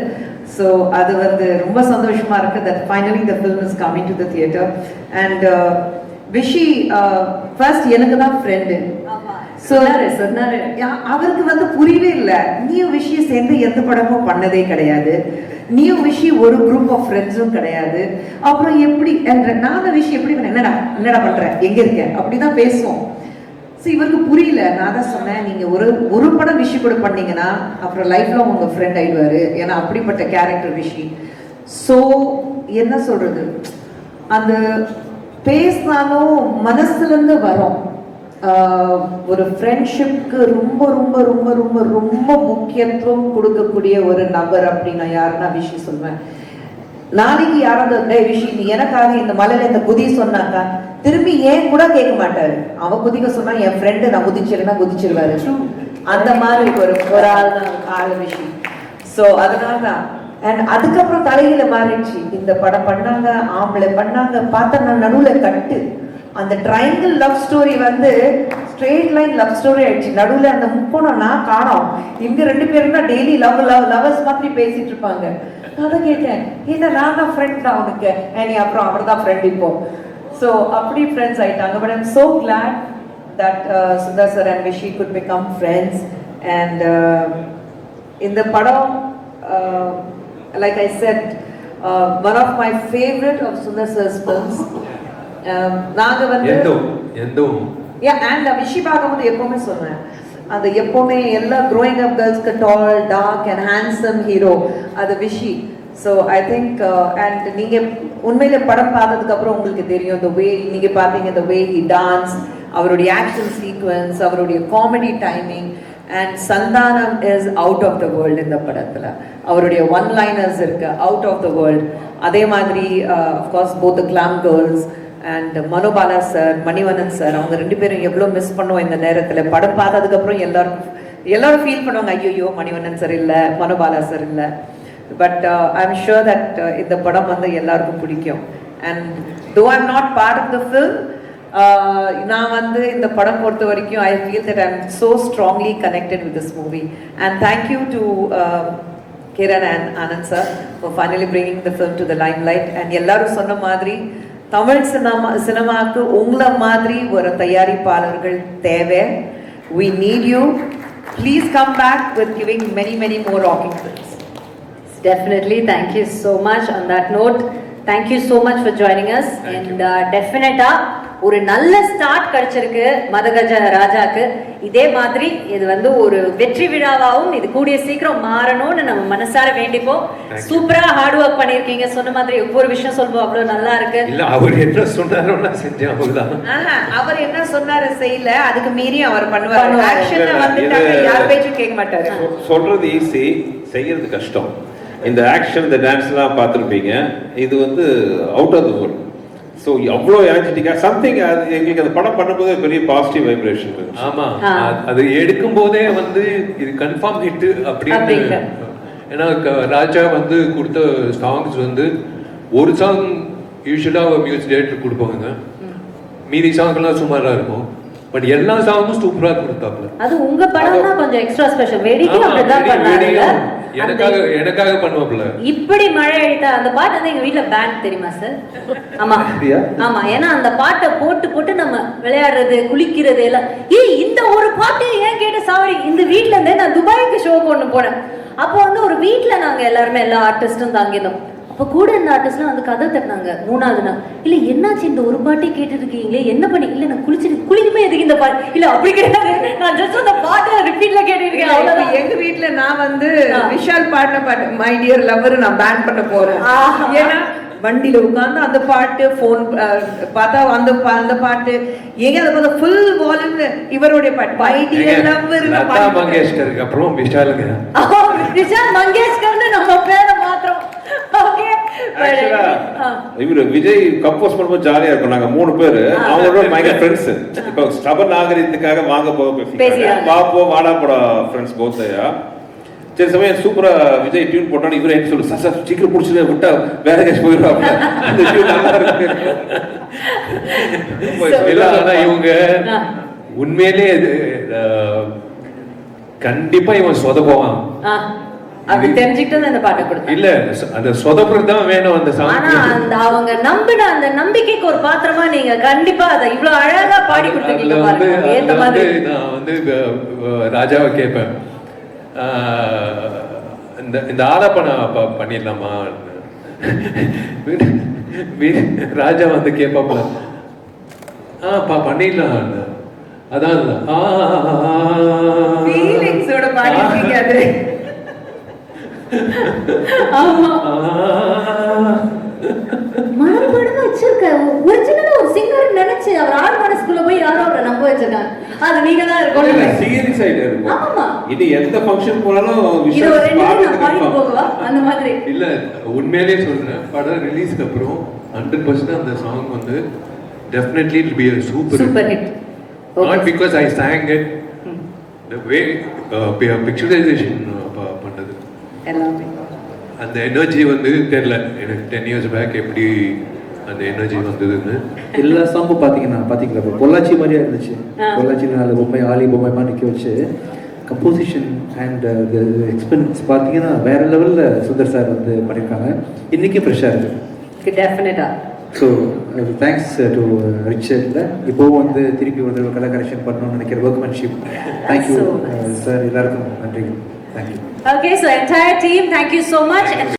ஸோ அது வந்து ரொம்ப சந்தோஷமாக இருக்குது. That finally the film is coming to the theatre. And Vichy first எனக்கு தான் ஃப்ரெண்டு. சொன்னாரு, அவருக்கு வந்து புரியவே இல்லை. நீயும் விஷயம் சேர்ந்து எந்த படமும் பண்ணதே கிடையாது, நீயும் விஷயம் ஒரு குரூப் ஆஃப் ஃப்ரெண்ட்ஸும் கிடையாது, அப்புறம் எப்படி என்ற நானும் விஷயம் எப்படி என்னடா பண்ற, எங்க இருக்க, அப்படிதான் பேசுவோம். ஸோ இவருக்கு புரியல. நான் தான் சொன்னேன், நீங்க ஒரு படம் விஷயம் கூட பண்ணீங்கன்னா அப்புறம் லைஃப்ல உங்க ஃப்ரெண்ட் ஆயிடுவாரு, ஏன்னா அப்படிப்பட்ட கேரக்டர் விஷயம். ஸோ என்ன சொல்றது, அந்த பேசினாலும் மனசுல இருந்து வரும். ஒரு ஃப்ரெண்ட்ஷிப்க்கு ரொம்ப ரொம்ப ரொம்ப ரொம்ப ரொம்ப முக்கியத்துவம் கொடுக்கக்கூடிய ஒரு நபர் அப்படின்னா யாருன்னா விஷி சொல்வேன். நாளைக்கு யாராவது விஷயம் நீ எனக்காக இந்த மலையில இந்த குதி சொன்னாக்கா திரும்பி ஏன் கூட கேட்க மாட்டாரு. அவன் குதிக்க சொன்னா என் ஃப்ரெண்டு நான் குதிச்சிருன்னா குதிச்சிருவாரு. அந்த மாதிரி ஒரு ஆள் விஷயம். ஸோ அதனால தான். அண்ட் அதுக்கப்புறம் தலையில மாறிடுச்சு. இந்த படம் பண்ணாங்க, ஆம்பளை பண்ணாங்க, பார்த்தா நான் நடுவில் கட்டு. அந்த ட்ரையாங்கிள் லவ் ஸ்டோரி வந்து ஸ்ட்ரெயிட் லைன் லவ் ஸ்டோரி ஆயிடுச்சு. நடுவில் அந்த முக்கோணம் நான் காணோம். இங்க 2 பேரும் தான் டெய்லி லவர்ஸ் மாதிரி பேசிட்டு இருப்பாங்க. நான் தான் கேட்டேன், ஏன்னா நான் தான் ஃப்ரெண்ட் தான் அவனுக்கு, அப்புறம் அவர் தான் ஃப்ரெண்ட் இப்போ. ஸோ அப்படி ஃப்ரெண்ட்ஸ் ஆயிட்டாங்க. But I'm so glad that Sundar sir and Vishi could become friends. And in the padam, like I said, one of my favorite of Sundar sir's films. நாங்க வந்து எந்தோ and Vishi பாக்கும்போது எப்பவுமே சொன்னேன், அந்த எப்பவுமே எல்லா growing up girls-க்கு tall, dark and handsome hero அது Vishi. So I think and நீங்க உண்மையிலே படம் பார்த்ததுக்கு அப்புறம் உங்களுக்கு தெரியும், the way நீங்க பாத்தீங்க, the way he danced, அவருடைய action sequence, அவருடைய comedy timing, and Sandhanam is out of the world in the படத்துல. அவருடைய one liners இருக்கு out of the world. அதே மாதிரி of course both the glam girls and Manobala sir, Manivannan sir, அவங்க 2 பேரும் எவ்வளவு மிஸ் பண்ணுவோம் இந்த நேரத்துல. படம் பார்த்ததுக்கு அப்புறம் எல்லாரும் ஃபீல் பண்ணுவாங்க, ஐயோ மணிவண்ணன் சார் இல்ல, மனோபாலா சார் இல்ல. பட் ஐம் ஷூர் தட் இந்த படம் வந்து எல்லாருக்கும் பிடிக்கும். And though I'm not part of the film, நான் வந்து இந்த படம் பொறுத்த வரைக்கும் I feel that I'm so strongly connected with this movie. And thank you to Kiran and Anand sir for finally bringing the film to the limelight. And எல்லாரும் சொன்ன மாதிரி தமிழ் சினிமாவுக்கு உங்களை மாதிரி ஒரு தயாரிப்பாளர்கள் தேவை. We need you. Please come back with giving many more rocking films. Definitely. Thank you so much. On that note, thank you so much for joining us. And definitely ஒரு நல்ல ஸ்டார்ட் கிடைச்சிருக்கு மதகஜ ராஜாக்கு. இதே மாதிரி இது வந்து ஒரு வெற்றி விழாவாகவும் இது கூடிய சீக்கிரம் மாறணும்னு நம்ம மனசார வேண்டிப்போம். சூப்பரா ஹார்ட் ஒர்க் பண்ணிருக்கீங்க. சொன்ன மாதிரி ஒவ்வொரு விஷயம் சொல்லுவோம், அவ்வளவு நல்லா இருக்கு. இல்ல அவர் என்ன சொன்னாரோ நான் செஞ்சேன் அவ்வளவுதான். அவர் என்ன சொன்னாரு செய்யல, அதுக்கு மீறி அவர் பண்ணுவாரு. ஆக்ஷன்ல வந்துட்டாங்க, யார் பேச்சும் கேட்க மாட்டாரு. சொல்றது ஈஸி, செய்யறது கஷ்டம். இந்த ஆக்ஷன், இந்த டான்ஸ்லாம் பார்த்துருப்பீங்க. இது வந்து out of the world. So அவ்வளோ எனர்ஜெட்டிக்காக சம்திங். அது எங்களுக்கு அந்த படம் பண்ணும்போது பெரிய பாசிட்டிவ் வைப்ரேஷன் இருக்கு. ஆமா, அது எடுக்கும் போதே வந்து இது கன்ஃபார்ம் ஹிட் அப்படின்னு. ஏன்னா ராஜா வந்து கொடுத்த சாங்ஸ் வந்து ஒரு சாங் யூஸ்வலா மியூசிக் டைரக்டர் கொடுப்பாங்க, மீதி சாங்லாம் சுமாரா இருக்கும். பட் எல்லா சாங்கும் சூப்பரா கொடுத்தாப்ல. அது உங்க படம் தான் கொஞ்சம் எக்ஸ்ட்ரா ஸ்பெஷல். வெடிக்கும் அப்படிதான் பண்ணாங்க. எனக்காக பண்ணுவாப்ல. இப்படி மழை அடித்தா அந்த பாட்டு வந்து எங்க வீட்ல பேண்ட் தெரியுமா சார்? ஆமா ஆமா. ஏன்னா அந்த பாட்டை போட்டு நம்ம விளையாடுறது, குளிக்கிறது எல்லாம். இந்த ஒரு பாட்டு ஏன் கேட்டு சாவடி. இந்த வீட்ல இருந்தே நான் துபாய்க்கு ஷோக்கு ஒண்ணு போனேன். அப்போ வந்து ஒரு வீட்ல நாங்க எல்லாருமே எல்லா ஆர்டிஸ்டும் தாங்கினோம். அப்ப கூட இந்த ஆர்டிஸ்ட்லாம் வந்து கதை தட்டினாங்க. 3வது நாள், இல்ல என்னாச்சு இந்த ஒரு பாட்டே கேட்டுட்டு இருக்கீங்களே, என்ன பண்ணி? இல்ல நான் குளிக்குமே எதுக்கு இந்த பாட்டு? இல்ல அப்படி கிடையாது, நான் ஜஸ்ட் அந்த பாட்டை ரிப்பீட்ல கேட்டுட்டு இருக்கேன் அவ்வளவுதான். எங்க வீட்டுல நான் வந்து விஷால் பாடின பாட்டு மை டியர் லவர் நான் பேன் பண்ண போறேன். ஏன்னா வண்டியில உட்கார்ந்து அந்த பாட்டு, போன் பார்த்தா அந்த பாட்டு, எங்க அதை பார்த்தா ஃபுல் வால்யூம்ல இவருடைய பாட்டு மை டியர் லவர். லதா மங்கேஷ்கருக்கு அப்புறம் விஷால் மங்கேஷ்கர்னு நம்ம பேரை மாத்திரம். இவரு விஜய் கம்போஸ் பண்ணும்போது ஜாலியா இருக்கும். நாங்க 3 பேரு அவங்களோட பயங்கர ஃப்ரெண்ட்ஸ். இப்போ ஸ்டபர் நாகரிகத்துக்காக வாங்க போக பேசிக்கிறாங்க. பாப்போ வாடா போட ஃப்ரெண்ட்ஸ் போத்தையா. சரி சமயம் சூப்பரா விஜய் டியூன் போட்டாலும் இவரு என்ன சொல்லு, சார் சீக்கிரம் பிடிச்சது விட்டா வேற கேஷ் போயிடும். அந்த டியூன் நல்லா இருக்கு. இவங்க உண்மையிலே கண்டிப்பா இவன் சொதப்புவான். அது தெரிஞ்சுக்கிட்டு அந்த பாட்டை கொடுத்தேன். இல்ல அந்த சொதப்புறது தான் வேணும் அந்த சாங். ஆனா அந்த அவங்க நம்பின அந்த நம்பிக்கைக்கு ஒரு பாத்திரமா நீங்க கண்டிப்பா அதை இவ்வளவு அழகா பாடி கொடுத்துருக்கீங்க பாருங்க. ஏத்த மாதிரி நான் வந்து ராஜாவை கேட்பேன், இந்த ஆலாப்பனை பண்ணிடலாமா? ராஜா வந்து கேட்பாப்ல, பண்ணிடலாம். அதான் ஃபீலிங்ஸோட பாடிட்டீங்க அது. மனப்படமா வச்சிருக்க ஒரிஜினலா ஒரு சிங்கர் நினைச்சு அவர் ஆள் மனசுக்குள்ள போய் யாரோ அவரை நம்ப வச்சிருக்காங்க. அது நீங்க தான் இருக்கணும். சீரியஸ் ஆயிட்டே இருக்கும். ஆமா, இது எந்த ஃபங்க்ஷன் போனாலும் இது ஒரு 2 நாள் பாடி போகவா அந்த மாதிரி இல்ல. உண்மையிலேயே சொல்றேன், படம் ரிலீஸ்க்கு அப்புறம் 100% அந்த சாங் வந்து definitely it will be a super hit. Okay. Not because I sang it, the way picturization பண்ணது எல்லாமே அந்த எனர்ஜி வந்து தெரியல எனக்கு 10 years பேக் எப்படி அந்த எனர்ஜி வந்ததுன்னு. எல்லா சாங்கும் பாத்தீங்களா இப்போ பொள்ளாச்சி மாதிரியா இருந்துச்சு. பொள்ளாச்சியில் நாலு பொம்மை ஆலி பொம்மை நிற்க வச்சு கம்போசிஷன் அண்ட் எக்ஸ்பென்ஸ் பார்த்தீங்கன்னா வேற லெவலில் சுந்தர் சார் வந்து பண்ணியிருக்காங்க. இன்னைக்கு ஃப்ரெஷ்ஷாக இருக்கு. டெஃபினட்டா. ஸோ தேங்க்ஸ் டு ரிச்சர்டில் இப்போவும் வந்து திருப்பி வந்து கலர் கரெக்ஷன் பண்ணணும்னு நினைக்கிற ஒர்க்மேன்ஷிப். தேங்க்யூ சார், எல்லாருக்கும் நன்றி. Thank you. Okay, so entire team, thank you so much.